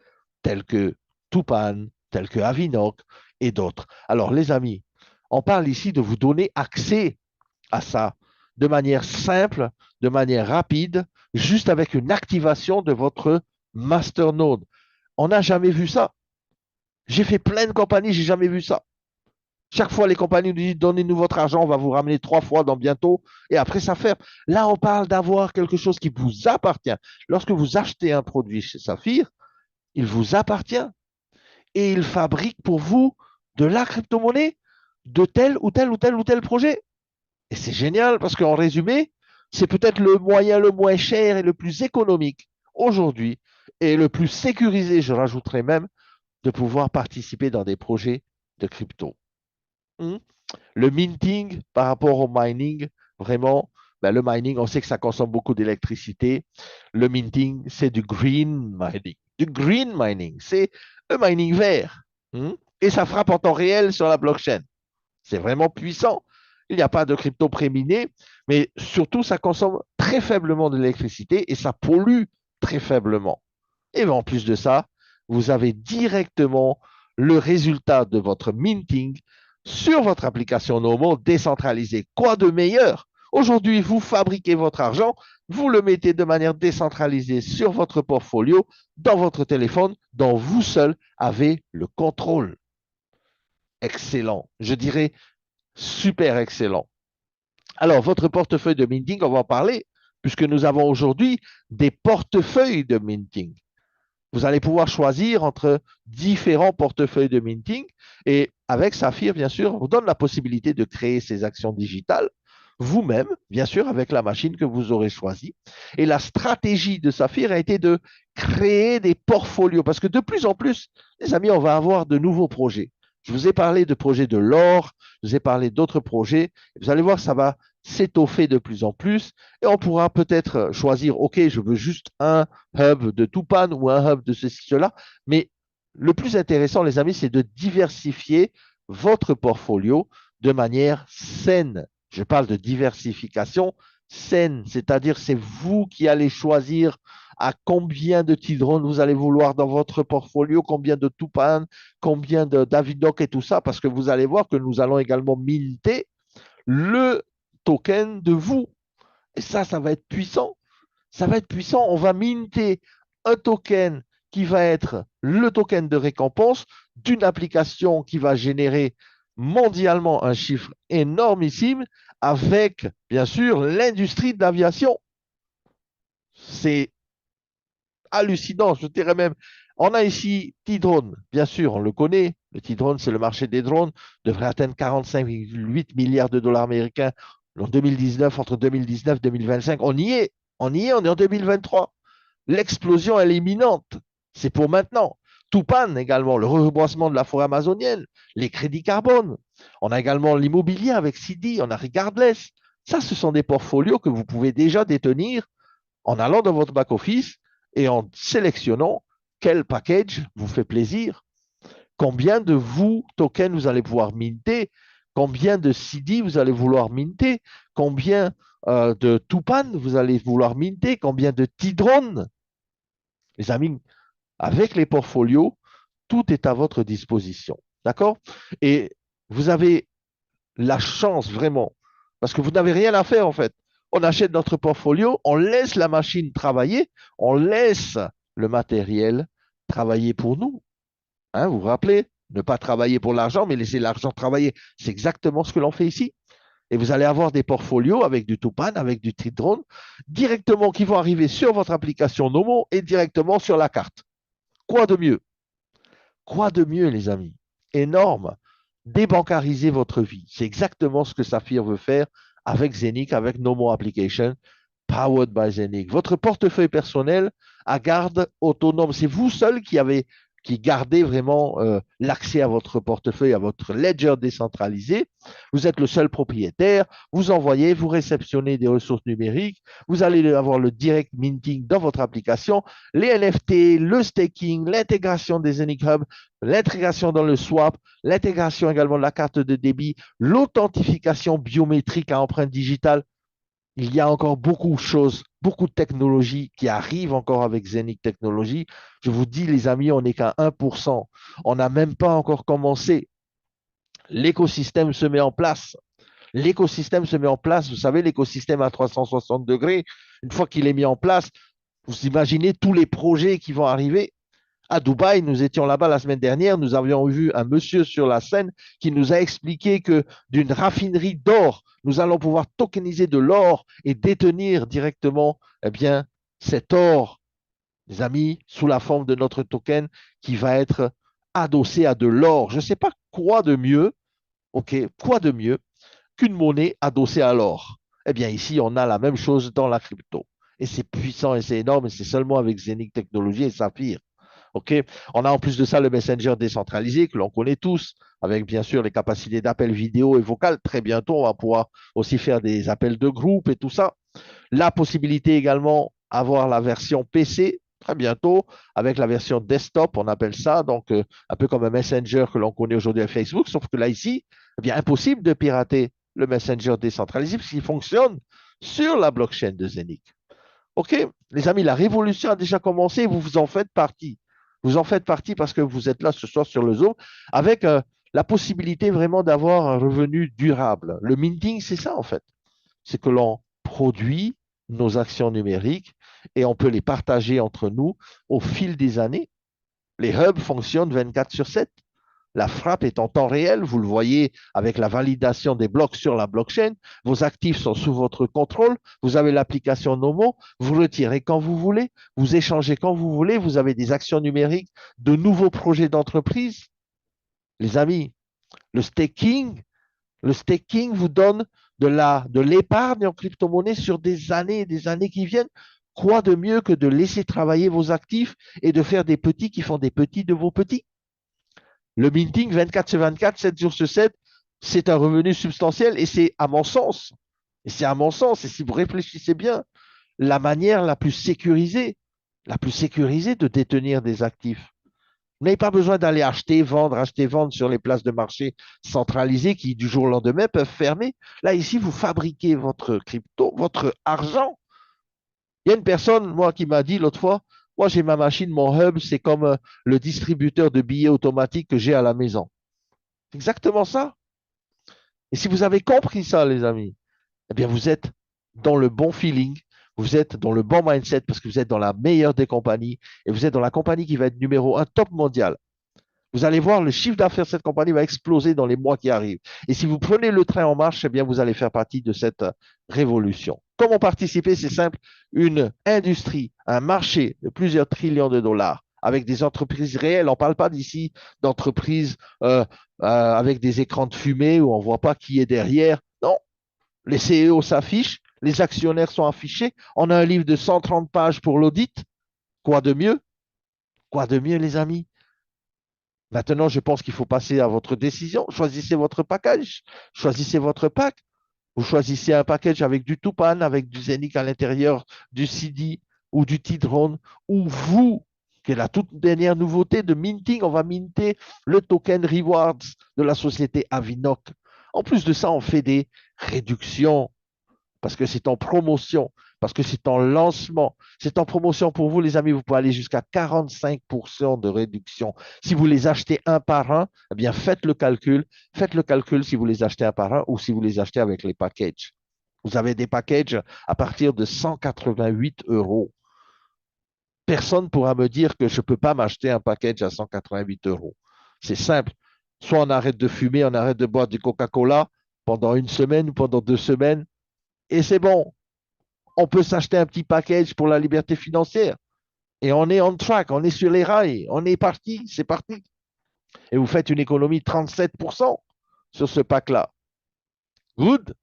tels que Tupan, tels que Avinoc et d'autres. Alors, les amis, on parle ici de vous donner accès à ça de manière simple, de manière rapide, juste avec une activation de votre masternode. On n'a jamais vu ça. J'ai fait plein de compagnies, j'ai jamais vu ça. Chaque fois, les compagnies nous disent donnez-nous votre argent, on va vous ramener 3 fois dans bientôt, et après ça ferme. Là, on parle d'avoir quelque chose qui vous appartient. Lorsque vous achetez un produit chez Saphir, il vous appartient et il fabrique pour vous de la crypto-monnaie de tel ou tel ou tel ou tel projet. Et c'est génial parce qu'en résumé, c'est peut-être le moyen le moins cher et le plus économique aujourd'hui et le plus sécurisé, je rajouterais même, de pouvoir participer dans des projets de crypto. Hmm. Le minting par rapport au mining, vraiment, ben le mining, on sait que ça consomme beaucoup d'électricité. Le minting, c'est du green mining. Du green mining, c'est le mining vert. Hmm. Et ça frappe en temps réel sur la blockchain. C'est vraiment puissant. Il n'y a pas de crypto préminé, mais surtout, ça consomme très faiblement de l'électricité et ça pollue très faiblement. Et en plus de ça, vous avez directement le résultat de votre minting sur votre application Nomo décentralisée. Quoi de meilleur? Aujourd'hui, vous fabriquez votre argent, vous le mettez de manière décentralisée sur votre portfolio, dans votre téléphone, dont vous seul avez le contrôle. Excellent. Je dirais super excellent. Alors, votre portefeuille de minting, on va en parler, puisque nous avons aujourd'hui des portefeuilles de minting. Vous allez pouvoir choisir entre différents portefeuilles de minting et avec Saphir, bien sûr, on vous donne la possibilité de créer ces actions digitales vous-même, bien sûr, avec la machine que vous aurez choisie. Et la stratégie de Saphir a été de créer des portfolios parce que de plus en plus, les amis, on va avoir de nouveaux projets. Je vous ai parlé de projets de l'or, je vous ai parlé d'autres projets. Vous allez voir, ça va s'étoffer de plus en plus et on pourra peut-être choisir, OK, je veux juste un hub de Tupan ou un hub de ceci, cela. Mais le plus intéressant, les amis, c'est de diversifier votre portfolio de manière saine. Je parle de diversification saine, c'est-à-dire c'est vous qui allez choisir à combien de Tidron vous allez vouloir dans votre portfolio, combien de Tupan, combien de Davidoc et tout ça, parce que vous allez voir que nous allons également minter le token de vous. Et ça va être puissant. Ça va être puissant. On va minter un token qui va être le token de récompense d'une application qui va générer mondialement un chiffre énormissime avec, bien sûr, l'industrie de l'aviation. C'est hallucinant, je dirais même. On a ici T-Drone, bien sûr, on le connaît. Le T-Drone, c'est le marché des drones, devrait atteindre 45,8 milliards de dollars américains en 2019, entre 2019 et 2025. On y est, on est en 2023. L'explosion, elle est imminente. C'est pour maintenant. Tupan également, le reboisement de la forêt amazonienne, les crédits carbone. On a également l'immobilier avec CD, on a Regardless. Ça, ce sont des portfolios que vous pouvez déjà détenir en allant dans votre back-office et en sélectionnant quel package vous fait plaisir, combien de vous tokens vous allez pouvoir minter, combien de CD vous allez vouloir minter, combien de Tupan vous allez vouloir minter, combien de Tidron. Les amis, avec les portfolios, tout est à votre disposition. D'accord? Et vous avez la chance vraiment, parce que vous n'avez rien à faire en fait. On achète notre portfolio, on laisse la machine travailler, on laisse le matériel travailler pour nous. Hein, vous vous rappelez? Ne pas travailler pour l'argent, mais laisser l'argent travailler. C'est exactement ce que l'on fait ici. Et vous allez avoir des portfolios avec du Tupan, avec du Tridrone, directement qui vont arriver sur votre application Nomo et directement sur la carte. Quoi de mieux? Quoi de mieux, les amis? Énorme. Débancariser votre vie. C'est exactement ce que Saphir veut faire avec Zenic, avec Nomo Application, powered by Zenic. Votre portefeuille personnel à garde autonome. C'est vous seul qui gardez vraiment l'accès à votre portefeuille, à votre ledger décentralisé. Vous êtes le seul propriétaire. Vous envoyez, vous réceptionnez des ressources numériques. Vous allez avoir le direct minting dans votre application, les NFT, le staking, l'intégration des Zenic Hub, l'intégration dans le swap, l'intégration également de la carte de débit, l'authentification biométrique à empreinte digitale. Il y a encore beaucoup de choses, beaucoup de technologies qui arrivent encore avec Zenic Technologies. Je vous dis, les amis, on n'est qu'à 1%. On n'a même pas encore commencé. L'écosystème se met en place. L'écosystème se met en place. Vous savez, l'écosystème à 360 degrés, une fois qu'il est mis en place, vous imaginez tous les projets qui vont arriver. À Dubaï, nous étions là-bas la semaine dernière, nous avions vu un monsieur sur la scène qui nous a expliqué que d'une raffinerie d'or, nous allons pouvoir tokeniser de l'or et détenir directement eh bien, cet or, les amis, sous la forme de notre token qui va être adossé à de l'or. Je ne sais pas quoi de mieux, ok, quoi de mieux qu'une monnaie adossée à l'or. Eh bien, ici, on a la même chose dans la crypto. Et c'est puissant et c'est énorme, et c'est seulement avec Zenic Technologies et Saphir. OK? On a en plus de ça le Messenger décentralisé que l'on connaît tous, avec bien sûr les capacités d'appel vidéo et vocal. Très bientôt, on va pouvoir aussi faire des appels de groupe et tout ça. La possibilité également d'avoir la version PC très bientôt avec la version desktop, on appelle ça, donc un peu comme un Messenger que l'on connaît aujourd'hui à Facebook, sauf que là ici, eh bien impossible de pirater le Messenger décentralisé puisqu'il fonctionne sur la blockchain de Zenic. OK, les amis, la révolution a déjà commencé, vous vous en faites partie. Vous en faites partie parce que vous êtes là ce soir sur le Zoom avec la possibilité vraiment d'avoir un revenu durable. Le minting, c'est ça en fait. C'est que l'on produit nos actions numériques et on peut les partager entre nous au fil des années. Les hubs fonctionnent 24/7. La frappe est en temps réel, vous le voyez avec la validation des blocs sur la blockchain. Vos actifs sont sous votre contrôle. Vous avez l'application Nomo. Vous retirez quand vous voulez. Vous échangez quand vous voulez. Vous avez des actions numériques, de nouveaux projets d'entreprise. Les amis, le staking, le staking vous donne de l'épargne en crypto-monnaie sur des années et des années qui viennent. Quoi de mieux que de laisser travailler vos actifs et de faire des petits qui font des petits de vos petits? Le minting 24 sur 24, 7 jours sur 7, c'est un revenu substantiel et c'est à mon sens, et si vous réfléchissez bien, la manière la plus sécurisée de détenir des actifs. Vous n'avez pas besoin d'aller acheter, vendre sur les places de marché centralisées qui, du jour au lendemain, peuvent fermer. Là, ici, vous fabriquez votre crypto, votre argent. Il y a une personne, moi, qui m'a dit l'autre fois, moi, j'ai ma machine, mon hub, c'est comme le distributeur de billets automatique que j'ai à la maison. C'est exactement ça. Et si vous avez compris ça, les amis, eh bien, vous êtes dans le bon feeling, vous êtes dans le bon mindset parce que vous êtes dans la meilleure des compagnies et vous êtes dans la compagnie qui va être numéro un top mondial. Vous allez voir, le chiffre d'affaires de cette compagnie va exploser dans les mois qui arrivent. Et si vous prenez le train en marche, eh bien, vous allez faire partie de cette révolution. Comment participer? C'est simple. Une industrie, un marché de plusieurs trillions de dollars avec des entreprises réelles. On ne parle pas d'ici d'entreprises avec des écrans de fumée où on ne voit pas qui est derrière. Non, les CEO s'affichent, les actionnaires sont affichés. On a un livre de 130 pages pour l'audit. Quoi de mieux? Quoi de mieux, les amis? Maintenant, je pense qu'il faut passer à votre décision. Choisissez votre package, choisissez votre pack. Vous choisissez un package avec du Tupan, avec du Zenic à l'intérieur, du CD ou du T-Drone, ou vous, qui est la toute dernière nouveauté de minting, on va minter le token Rewards de la société Avinoc. En plus de ça, on fait des réductions parce que c'est en promotion, parce que c'est en lancement. C'est en promotion pour vous, les amis. Vous pouvez aller jusqu'à 45% de réduction. Si vous les achetez un par un, eh bien, faites le calcul. Faites le calcul si vous les achetez un par un ou si vous les achetez avec les packages. Vous avez des packages à partir de 188 euros. Personne ne pourra me dire que je ne peux pas m'acheter un package à 188 euros. C'est simple. Soit on arrête de fumer, on arrête de boire du Coca-Cola pendant une semaine ou pendant 2 semaines, et c'est bon. On peut s'acheter un petit package pour la liberté financière. Et on est on track, on est sur les rails, on est parti, c'est parti. Et vous faites une économie de 37% sur ce pack-là. Good.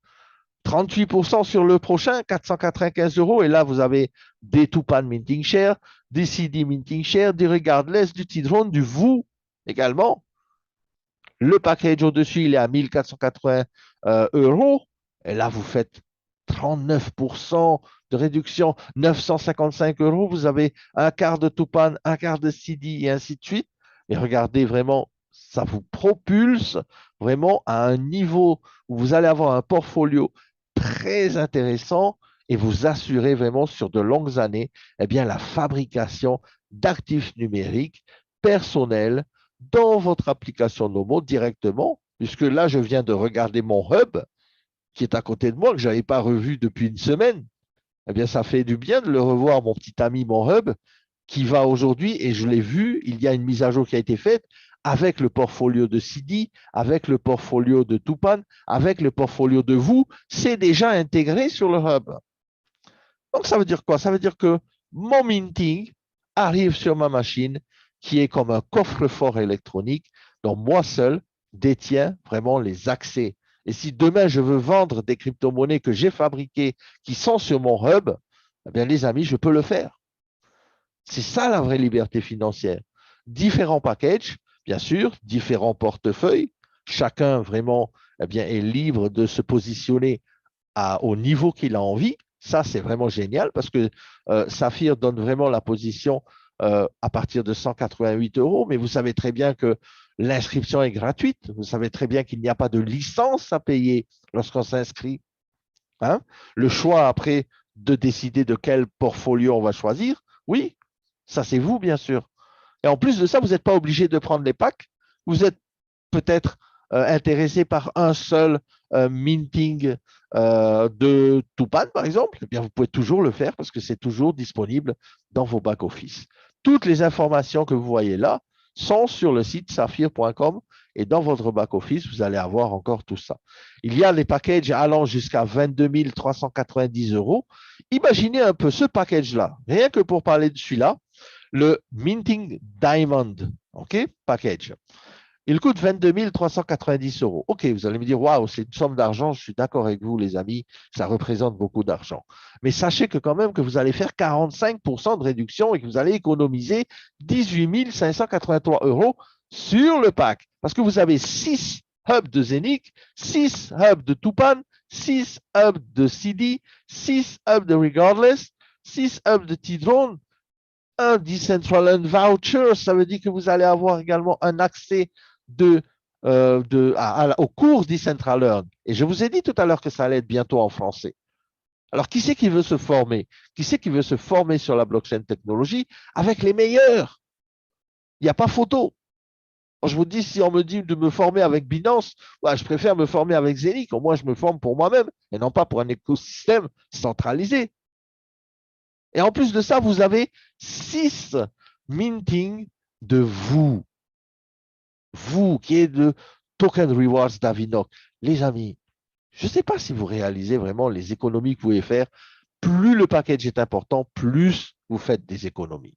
38% sur le prochain, 495 euros. Et là, vous avez des Tupan Minting Share, des CD Minting Share, des Regardless, du T-Drone, du VOO également. Le package au-dessus, il est à 1480 euros. Et là, vous faites 39% de réduction, 955 euros. Vous avez un quart de Tupan, un quart de CD et ainsi de suite. Mais regardez vraiment, ça vous propulse vraiment à un niveau où vous allez avoir un portfolio très intéressant et vous assurer vraiment sur de longues années eh bien, la fabrication d'actifs numériques personnels dans votre application Nomo directement, puisque là, je viens de regarder mon hub qui est à côté de moi, que je n'avais pas revu depuis une semaine. Eh bien, ça fait du bien de le revoir, mon petit ami, mon hub, qui va aujourd'hui, et je l'ai vu, il y a une mise à jour qui a été faite avec le portfolio de CD, avec le portfolio de Tupan, avec le portfolio de vous, c'est déjà intégré sur le hub. Donc, ça veut dire quoi? Ça veut dire que mon minting arrive sur ma machine qui est comme un coffre-fort électronique dont moi seul détiens vraiment les accès. Et si demain je veux vendre des crypto-monnaies que j'ai fabriquées qui sont sur mon hub, eh bien, les amis, je peux le faire. C'est ça la vraie liberté financière. Différents packages, bien sûr, différents portefeuilles. Chacun vraiment eh bien, est libre de se positionner au niveau qu'il a envie. Ça, c'est vraiment génial parce que Saphir donne vraiment la position à partir de 188 euros, mais vous savez très bien que l'inscription est gratuite. Vous savez très bien qu'il n'y a pas de licence à payer lorsqu'on s'inscrit. Hein. Le choix après de décider de quel portfolio on va choisir, oui, ça c'est vous, bien sûr. Et en plus de ça, vous n'êtes pas obligé de prendre les packs. Vous êtes peut-être intéressé par un seul minting de Tupan, par exemple. Eh bien, vous pouvez toujours le faire parce que c'est toujours disponible dans vos back-office. Toutes les informations que vous voyez là sont sur le site saphir.com et dans votre back-office, vous allez avoir encore tout ça. Il y a les packages allant jusqu'à 22 390 euros. Imaginez un peu ce package-là, rien que pour parler de celui-là, le Minting Diamond, OK, package. Il coûte 22 390 euros. OK, vous allez me dire, waouh, c'est une somme d'argent. Je suis d'accord avec vous, les amis, ça représente beaucoup d'argent. Mais sachez que quand même que vous allez faire 45% de réduction et que vous allez économiser 18 583 euros sur le pack. Parce que vous avez 6 hubs de Zenic, 6 hubs de Tupan, 6 hubs de CD, 6 hubs de Regardless, 6 hubs de T-Drone, un Decentraland Voucher, ça veut dire que vous allez avoir également un accès au cours Decentraland. Et je vous ai dit tout à l'heure que ça allait être bientôt en français. Alors, qui c'est qui veut se former? Qui c'est qui veut se former sur la blockchain technologie avec les meilleurs? Il n'y a pas photo. Quand je vous dis, si on me dit de me former avec Binance, ouais, je préfère me former avec Zelic. Au moins, je me forme pour moi-même et non pas pour un écosystème centralisé. Et en plus de ça, vous avez 6 minting de vous. Vous qui êtes de Token Rewards d'Avinoc. Les amis, je ne sais pas si vous réalisez vraiment les économies que vous pouvez faire. Plus le package est important, plus vous faites des économies.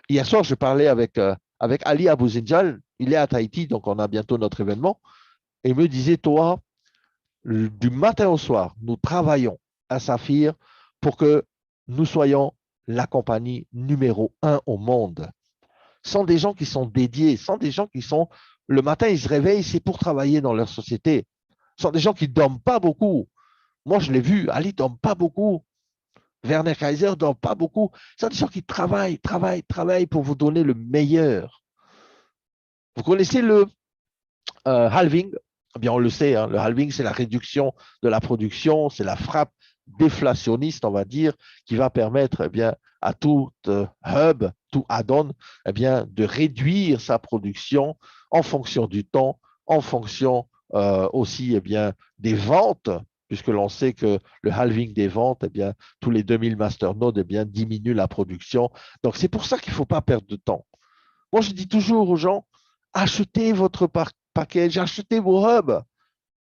Hier soir, je parlais avec Ali Abouzinjal. Il est à Tahiti, donc on a bientôt notre événement. Et il me disait, toi, du matin au soir, nous travaillons à Saphir pour que nous soyons la compagnie numéro 1 au monde. Sans des gens qui sont dédiés, sans des gens qui sont, le matin, ils se réveillent, c'est pour travailler dans leur société. Sans des gens qui ne dorment pas beaucoup. Moi, je l'ai vu, Ali ne dort pas beaucoup. Werner Kaiser ne dort pas beaucoup. C'est des gens qui travaillent, travaillent, travaillent pour vous donner le meilleur. Vous connaissez le halving? Eh bien, on le sait, hein, le halving, c'est la réduction de la production, c'est la frappe déflationniste, on va dire, qui va permettre eh bien, à tout hub, tout add-on, eh bien, de réduire sa production en fonction du temps, en fonction aussi eh bien, des ventes, puisque l'on sait que le halving des ventes, eh bien, tous les 2000 masternodes eh bien, diminue la production. Donc, c'est pour ça qu'il ne faut pas perdre de temps. Moi, je dis toujours aux gens, achetez votre package, achetez vos hubs.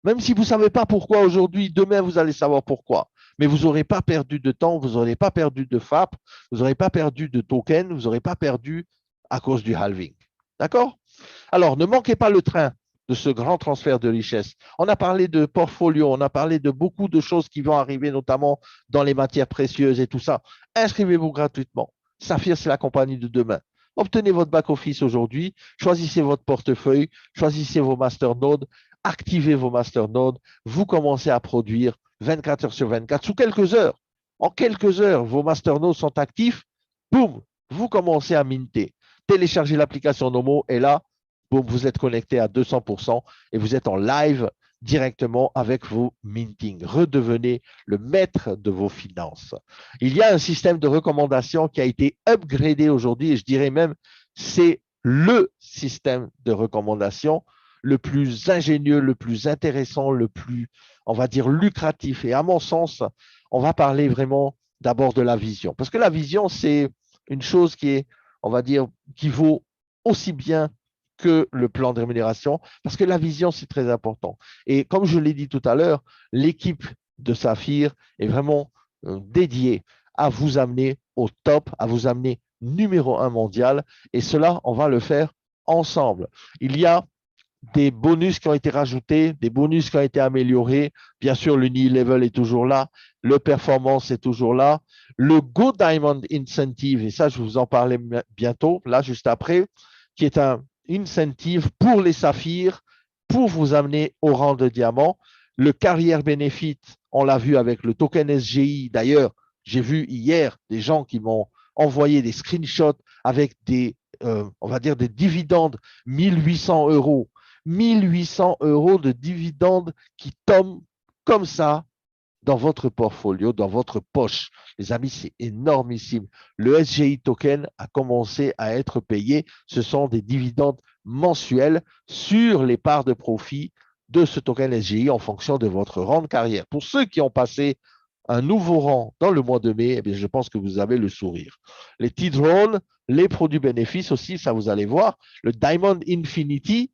Même si vous ne savez pas pourquoi aujourd'hui, demain, vous allez savoir pourquoi. Mais vous n'aurez pas perdu de temps, vous n'aurez pas perdu de FAP, vous n'aurez pas perdu de token, vous n'aurez pas perdu à cause du halving. D'accord? Alors, ne manquez pas le train de ce grand transfert de richesse. On a parlé de portfolio, on a parlé de beaucoup de choses qui vont arriver, notamment dans les matières précieuses et tout ça. Inscrivez-vous gratuitement. Saphir, c'est la compagnie de demain. Obtenez votre back-office aujourd'hui, choisissez votre portefeuille, choisissez vos masternodes, activez vos masternodes, vous commencez à produire 24 heures sur 24, sous quelques heures. En quelques heures, vos masternodes sont actifs, boum, vous commencez à minter. Téléchargez l'application Nomo et là, boum, vous êtes connecté à 200% et vous êtes en live directement avec vos mintings. Redevenez le maître de vos finances. Il y a un système de recommandation qui a été upgradé aujourd'hui et je dirais même c'est le système de recommandation le plus ingénieux, le plus intéressant, le plus, on va dire, lucratif. Et à mon sens, on va parler vraiment d'abord de la vision. Parce que la vision, c'est une chose qui est, on va dire, qui vaut aussi bien que le plan de rémunération, parce que la vision, c'est très important. Et comme je l'ai dit tout à l'heure, l'équipe de Saphir est vraiment dédiée à vous amener au top, à vous amener numéro 1 mondial. Et cela, on va le faire ensemble. Il y a des bonus qui ont été rajoutés, des bonus qui ont été améliorés. Bien sûr, le knee level est toujours là, le performance est toujours là, le Go Diamond Incentive, et ça, je vous en parlais bientôt, là, juste après, qui est un incentive pour les saphirs, pour vous amener au rang de diamant. Le Carrière Benefit, on l'a vu avec le token SGI. D'ailleurs, j'ai vu hier des gens qui m'ont envoyé des screenshots avec des, on va dire, des dividendes 1800 euros. 1800 euros de dividendes qui tombent comme ça dans votre portfolio, dans votre poche. Les amis, c'est énormissime. Le SGI token a commencé à être payé. Ce sont des dividendes mensuels sur les parts de profit de ce token SGI en fonction de votre rang de carrière. Pour ceux qui ont passé un nouveau rang dans le mois de mai, eh bien, je pense que vous avez le sourire. Les T-Drones, les produits bénéfices aussi, ça vous allez voir. Le Diamond Infinity,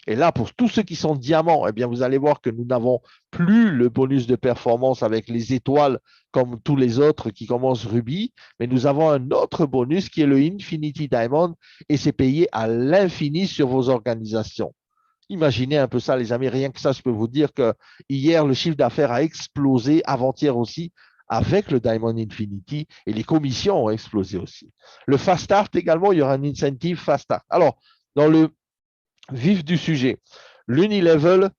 et là, pour tous ceux qui sont diamants, eh bien, vous allez voir que nous n'avons plus le bonus de performance avec les étoiles comme tous les autres qui commencent rubis, mais nous avons un autre bonus qui est le Infinity Diamond et c'est payé à l'infini sur vos organisations. Imaginez un peu ça, les amis. Rien que ça, je peux vous dire que hier, le chiffre d'affaires a explosé, avant-hier aussi, avec le Diamond Infinity et les commissions ont explosé aussi. Le Fast Start également, il y aura un incentive Fast Start. Alors, dans le vif du sujet. L'unilevel,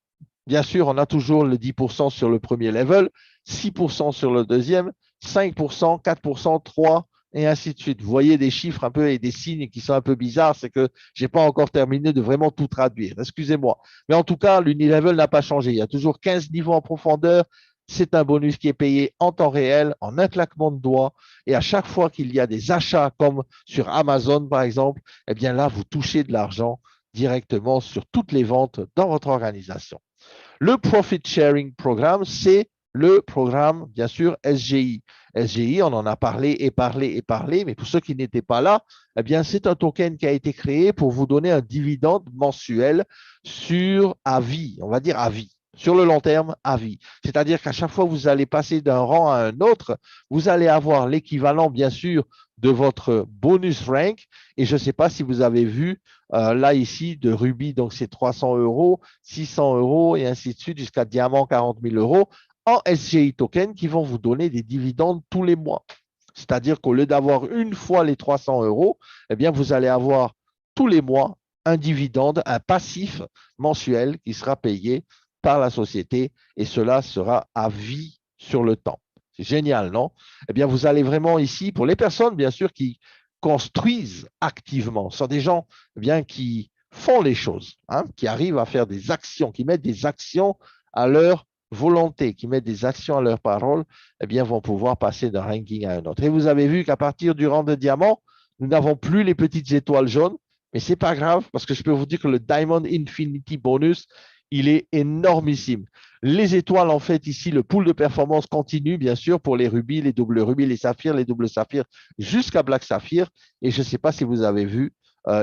bien sûr, on a toujours le 10% sur le premier level, 6% sur le deuxième, 5%, 4%, 3%, et ainsi de suite. Vous voyez des chiffres un peu et des signes qui sont un peu bizarres, c'est que je n'ai pas encore terminé de vraiment tout traduire. Excusez-moi. Mais en tout cas, l'unilevel n'a pas changé. Il y a toujours 15 niveaux en profondeur, C'est un bonus qui est payé en temps réel, en un claquement de doigts. Et à chaque fois qu'il y a des achats, comme sur Amazon par exemple, eh bien là, vous touchez de l'argent directement sur toutes les ventes dans votre organisation. Le Profit Sharing Programme, c'est le programme, bien sûr, SGI. SGI, on en a parlé et parlé et parlé, mais pour ceux qui n'étaient pas là, eh bien, c'est un token qui a été créé pour vous donner un dividende mensuel sur à vie, on va dire à vie. Sur le long terme, à vie. C'est-à-dire qu'à chaque fois que vous allez passer d'un rang à un autre, vous allez avoir l'équivalent, bien sûr, de votre bonus rank. Et je ne sais pas si vous avez vu là ici de Ruby, donc c'est 300 euros, 600 euros et ainsi de suite jusqu'à Diamant 40 000 euros en SGI token qui vont vous donner des dividendes tous les mois. C'est-à-dire qu'au lieu d'avoir une fois les 300 euros, eh bien, vous allez avoir tous les mois un dividende, un passif mensuel qui sera payé par la société et cela sera à vie sur le temps. C'est génial, non? Eh bien, vous allez vraiment ici, pour les personnes, bien sûr, qui construisent activement, ce sont des gens bien qui font les choses, hein, qui arrivent à faire des actions, qui mettent des actions à leur volonté, qui mettent des actions à leur parole, eh bien, vont pouvoir passer d'un ranking à un autre. Et vous avez vu qu'à partir du rang de diamant, nous n'avons plus les petites étoiles jaunes, mais ce n'est pas grave parce que je peux vous dire que le Diamond Infinity Bonus, il est énormissime. Les étoiles, en fait, ici, le pool de performance continue, bien sûr, pour les rubis, les doubles rubis, les saphirs, les doubles saphirs, jusqu'à Black Saphir. Et je ne sais pas si vous avez vu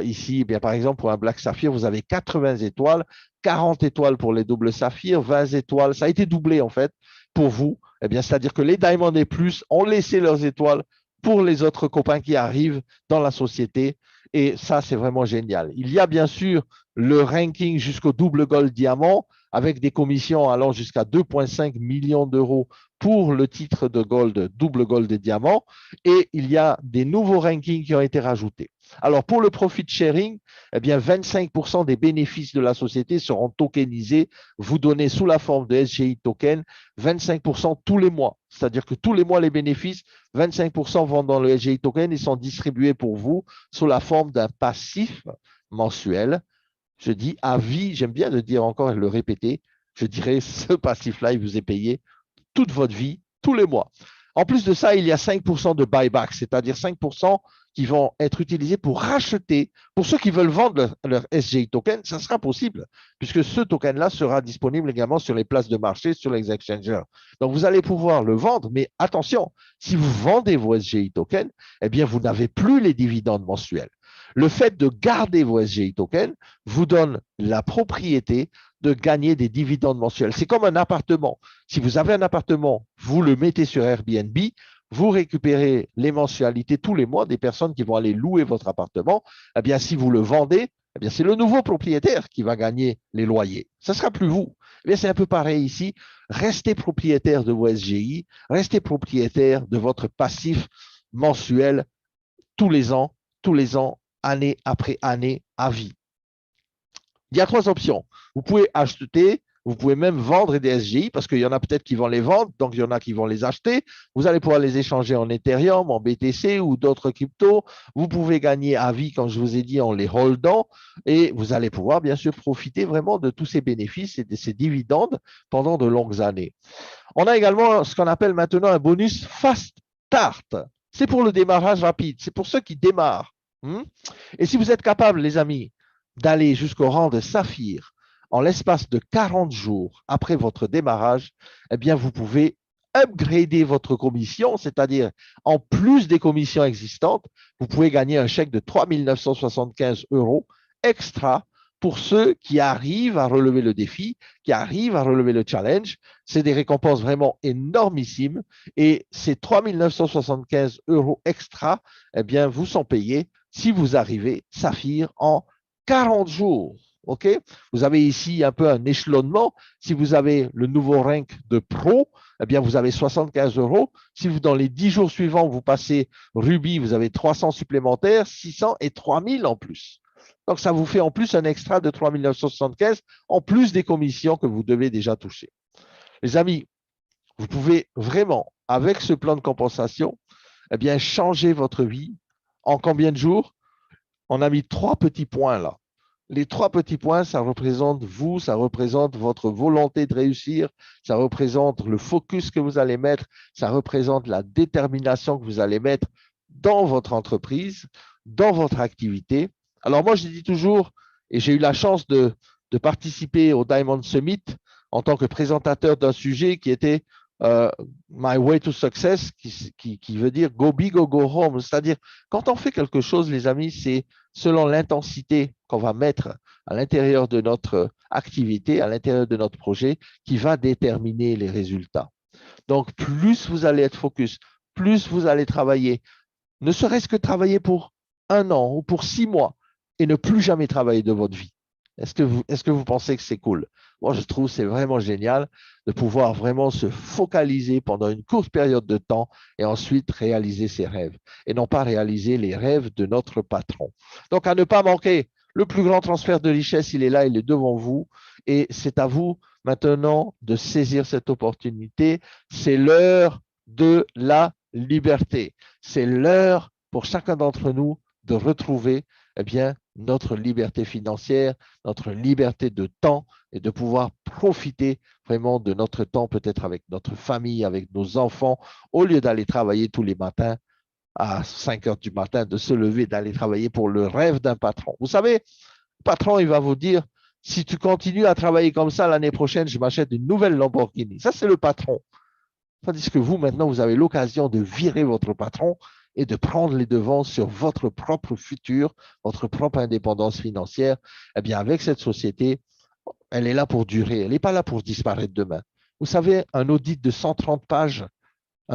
ici, eh bien, par exemple, pour un Black Saphir, vous avez 80 étoiles, 40 étoiles pour les doubles saphirs, 20 étoiles. Ça a été doublé, en fait, pour vous. Eh bien, c'est-à-dire que les Diamond et plus ont laissé leurs étoiles pour les autres copains qui arrivent dans la société. Et ça, c'est vraiment génial. Il y a bien sûr le ranking jusqu'au double gold diamant avec des commissions allant jusqu'à 2,5 millions d'euros pour le titre de gold, double gold et diamant. Et il y a des nouveaux rankings qui ont été rajoutés. Alors, pour le profit sharing, eh bien, 25% des bénéfices de la société seront tokenisés, vous donnez sous la forme de SGI token, 25% tous les mois. C'est-à-dire que tous les mois, les bénéfices, 25% vont dans le SGI token et sont distribués pour vous sous la forme d'un passif mensuel. Je dis à vie, j'aime bien le dire encore et le répéter, je dirais ce passif-là, il vous est payé toute votre vie, tous les mois. En plus de ça, il y a 5% de buyback, c'est-à-dire 5% qui vont être utilisés pour racheter. Pour ceux qui veulent vendre leur SGI token, ça sera possible, puisque ce token-là sera disponible également sur les places de marché, sur les exchangers. Donc, vous allez pouvoir le vendre, mais attention, si vous vendez vos SGI tokens, eh bien, vous n'avez plus les dividendes mensuels. Le fait de garder vos SGI tokens vous donne la propriété de gagner des dividendes mensuels. C'est comme un appartement. Si vous avez un appartement, vous le mettez sur Airbnb, vous récupérez les mensualités tous les mois des personnes qui vont aller louer votre appartement. Eh bien, si vous le vendez, eh bien, c'est le nouveau propriétaire qui va gagner les loyers. Ce ne sera plus vous. Eh bien, c'est un peu pareil ici. Restez propriétaire de vos SGI, restez propriétaire de votre passif mensuel tous les ans, année après année, à vie. Il y a trois options. Vous pouvez acheter, vous pouvez même vendre des SGI parce qu'il y en a peut-être qui vont les vendre, donc il y en a qui vont les acheter. Vous allez pouvoir les échanger en Ethereum, en BTC ou d'autres cryptos. Vous pouvez gagner à vie, comme je vous ai dit, en les holdant et vous allez pouvoir bien sûr profiter vraiment de tous ces bénéfices et de ces dividendes pendant de longues années. On a également ce qu'on appelle maintenant un bonus Fast Start. C'est pour le démarrage rapide, c'est pour ceux qui démarrent. Et si vous êtes capable, les amis, d'aller jusqu'au rang de saphir en l'espace de 40 jours après votre démarrage, eh bien, vous pouvez upgrader votre commission, c'est-à-dire en plus des commissions existantes, vous pouvez gagner un chèque de 3 975 euros extra pour ceux qui arrivent à relever le défi, qui arrivent à relever le challenge. C'est des récompenses vraiment énormissimes et ces 3 975 euros extra, eh bien, vous sont payés si vous arrivez saphir en 40 jours. OK? Vous avez ici un peu un échelonnement. Si vous avez le nouveau rank de pro, eh bien, vous avez 75 euros. Si vous, dans les 10 jours suivants, vous passez Ruby, vous avez 300 supplémentaires, 600 et 3000 en plus. Donc, ça vous fait en plus un extra de 3 975 en plus des commissions que vous devez déjà toucher. Les amis, vous pouvez vraiment, avec ce plan de compensation, eh bien, changer votre vie en combien de jours? On a mis 3 petits points là. Les trois petits points, ça représente vous, ça représente votre volonté de réussir, ça représente le focus que vous allez mettre, ça représente la détermination que vous allez mettre dans votre entreprise, dans votre activité. Alors moi, je dis toujours, et j'ai eu la chance de participer au Diamond Summit en tant que présentateur d'un sujet qui était My Way to Success, qui veut dire Go big or go home. C'est-à-dire, quand on fait quelque chose, les amis, c'est selon l'intensité qu'on va mettre à l'intérieur de notre activité, à l'intérieur de notre projet, qui va déterminer les résultats. Donc, plus vous allez être focus, plus vous allez travailler, ne serait-ce que travailler pour 1 an ou pour 6 mois et ne plus jamais travailler de votre vie. Est-ce que vous pensez que c'est cool? Moi, je trouve que c'est vraiment génial de pouvoir vraiment se focaliser pendant une courte période de temps et ensuite réaliser ses rêves et non pas réaliser les rêves de notre patron. Donc, à ne pas manquer, le plus grand transfert de richesse, il est là, il est devant vous et c'est à vous maintenant de saisir cette opportunité. C'est l'heure de la liberté. C'est l'heure pour chacun d'entre nous de retrouver eh bien, notre liberté financière, notre liberté de temps et de pouvoir profiter vraiment de notre temps, peut-être avec notre famille, avec nos enfants, au lieu d'aller travailler tous les matins à 5 heures du matin, de se lever, d'aller travailler pour le rêve d'un patron. Vous savez, le patron, il va vous dire, si tu continues à travailler comme ça l'année prochaine, je m'achète une nouvelle Lamborghini. Ça, c'est le patron. Tandis que vous, maintenant, vous avez l'occasion de virer votre patron et de prendre les devants sur votre propre futur, votre propre indépendance financière. Eh bien, avec cette société, elle est là pour durer. Elle n'est pas là pour disparaître demain. Vous savez, un audit de 130 pages qui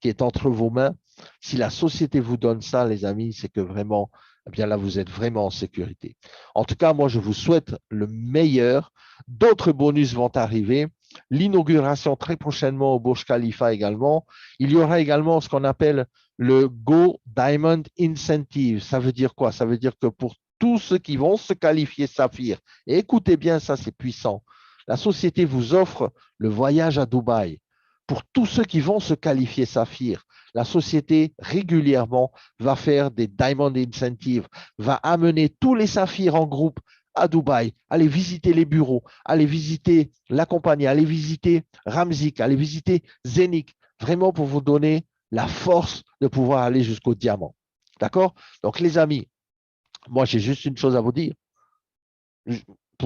est entre vos mains, si la société vous donne ça, les amis, c'est que vraiment, eh bien là, vous êtes vraiment en sécurité. En tout cas, moi, je vous souhaite le meilleur. D'autres bonus vont arriver. L'inauguration très prochainement au Burj Khalifa également. Il y aura également ce qu'on appelle le Go Diamond Incentive. Ça veut dire quoi? Ça veut dire que pour tous ceux qui vont se qualifier Saphir, et écoutez bien ça, c'est puissant, la société vous offre le voyage à Dubaï. Pour tous ceux qui vont se qualifier Saphir, la société régulièrement va faire des Diamond Incentives, va amener tous les Saphirs en groupe à Dubaï, aller visiter les bureaux, aller visiter la compagnie, aller visiter Ramzik, aller visiter Zénith, vraiment pour vous donner la force de pouvoir aller jusqu'au diamant. D'accord? Donc, les amis, moi, j'ai juste une chose à vous dire.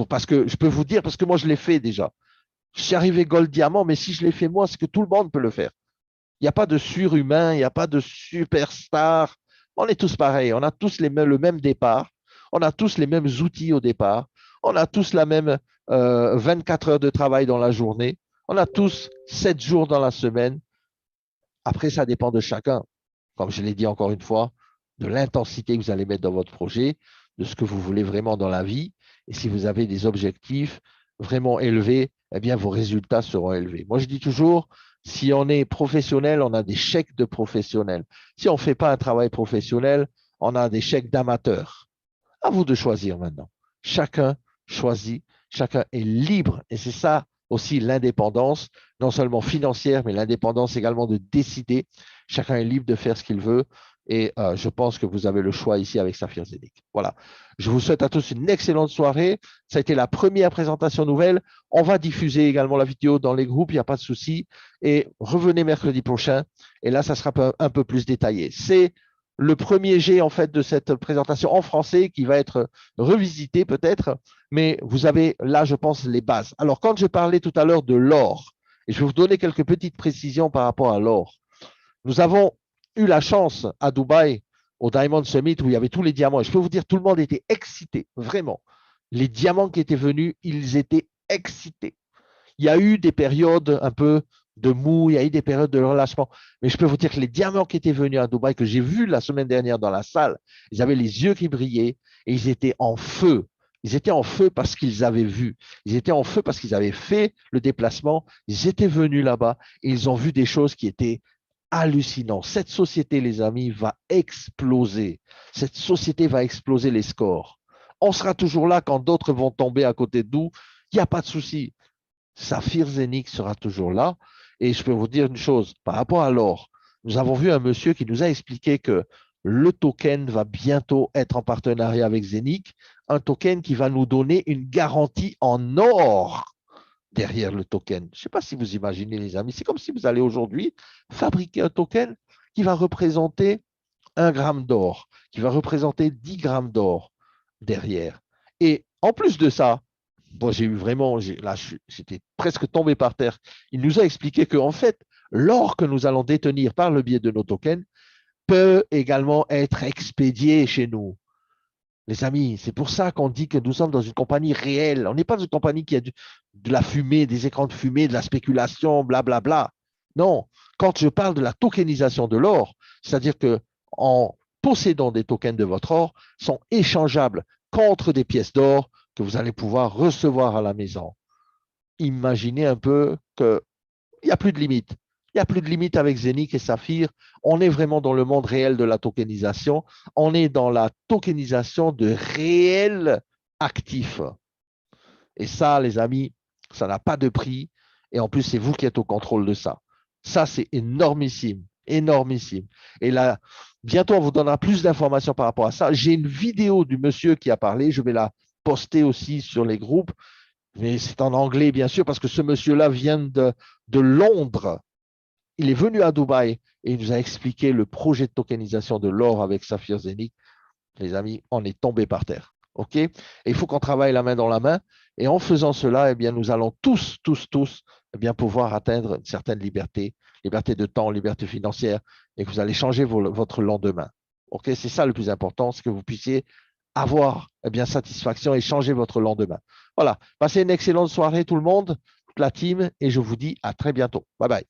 Parce que je peux vous dire, parce que moi, je l'ai fait déjà. Je suis arrivé gold diamant, mais si je l'ai fait moi, c'est que tout le monde peut le faire. Il n'y a pas de surhumain, il n'y a pas de superstar. On est tous pareils. On a tous le même départ. On a tous les mêmes outils au départ. On a tous la même 24 heures de travail dans la journée. On a tous 7 jours dans la semaine. Après, ça dépend de chacun. Comme je l'ai dit encore une fois, de l'intensité que vous allez mettre dans votre projet, de ce que vous voulez vraiment dans la vie. Et si vous avez des objectifs vraiment élevés, eh bien, vos résultats seront élevés. Moi, je dis toujours, si on est professionnel, on a des chèques de professionnels. Si on ne fait pas un travail professionnel, on a des chèques d'amateurs. À vous de choisir maintenant. Chacun choisit, chacun est libre. Et c'est ça aussi l'indépendance, non seulement financière, mais l'indépendance également de décider. Chacun est libre de faire ce qu'il veut. Et je pense que vous avez le choix ici avec Saphir Zénith. Voilà. Je vous souhaite à tous une excellente soirée. Ça a été la première présentation nouvelle. On va diffuser également la vidéo dans les groupes, il n'y a pas de souci. Et revenez mercredi prochain. Et là, ça sera un peu plus détaillé. C'est le premier jet en fait de cette présentation en français qui va être revisité peut-être, mais vous avez là, je pense, les bases. Alors, quand je parlais tout à l'heure de l'or, et je vais vous donner quelques petites précisions par rapport à l'or, nous avons eu la chance à Dubaï, au Diamond Summit, où il y avait tous les diamants. Et je peux vous dire, tout le monde était excité, vraiment. Les diamants qui étaient venus, ils étaient excités. Il y a eu des périodes un peu de mou, il y a eu des périodes de relâchement. Mais je peux vous dire que les diamants qui étaient venus à Dubaï, que j'ai vus la semaine dernière dans la salle, ils avaient les yeux qui brillaient et ils étaient en feu. Ils étaient en feu parce qu'ils avaient vu. Ils étaient en feu parce qu'ils avaient fait le déplacement. Ils étaient venus là-bas et ils ont vu des choses qui étaient hallucinantes. Cette société, les amis, va exploser. Cette société va exploser les scores. On sera toujours là quand d'autres vont tomber à côté de nous. Il n'y a pas de souci. Saphir Zénith sera toujours là. Et je peux vous dire une chose, par rapport à l'or, nous avons vu un monsieur qui nous a expliqué que le token va bientôt être en partenariat avec Zenic, un token qui va nous donner une garantie en or derrière le token. Je ne sais pas si vous imaginez, les amis, c'est comme si vous allez aujourd'hui fabriquer un token qui va représenter 1 gramme d'or, qui va représenter 10 grammes d'or derrière. Et en plus de ça, bon, j'ai eu vraiment, là, j'étais presque tombé par terre. Il nous a expliqué qu'en fait, l'or que nous allons détenir par le biais de nos tokens peut également être expédié chez nous. Les amis, c'est pour ça qu'on dit que nous sommes dans une compagnie réelle. On n'est pas dans une compagnie qui a de la fumée, des écrans de fumée, de la spéculation, blablabla. Bla, bla. Non, quand je parle de la tokenisation de l'or, c'est-à-dire que en possédant des tokens de votre or, sont échangeables contre des pièces d'or que vous allez pouvoir recevoir à la maison. Imaginez un peu qu'il n'y a plus de limite. Il n'y a plus de limite avec Zenic et Saphir. On est vraiment dans le monde réel de la tokenisation. On est dans la tokenisation de réels actifs. Et ça, les amis, ça n'a pas de prix. Et en plus, c'est vous qui êtes au contrôle de ça. Ça, c'est énormissime, énormissime. Et là, bientôt, on vous donnera plus d'informations par rapport à ça. J'ai une vidéo du monsieur qui a parlé. Je vais la poster aussi sur les groupes. Mais c'est en anglais, bien sûr, parce que ce monsieur-là vient de Londres. Il est venu à Dubaï et il nous a expliqué le projet de tokenisation de l'or avec Saphir Zenic. Les amis, on est tombé par terre. OK? Et il faut qu'on travaille la main dans la main. Et en faisant cela, eh bien, nous allons tous, eh bien, pouvoir atteindre une certaine liberté, liberté de temps, liberté financière, et que vous allez changer votre lendemain. OK? C'est ça le plus important, c'est que vous puissiez avoir eh bien, satisfaction et changer votre lendemain. Voilà. Passez une excellente soirée, tout le monde, toute la team, et je vous dis à très bientôt. Bye bye.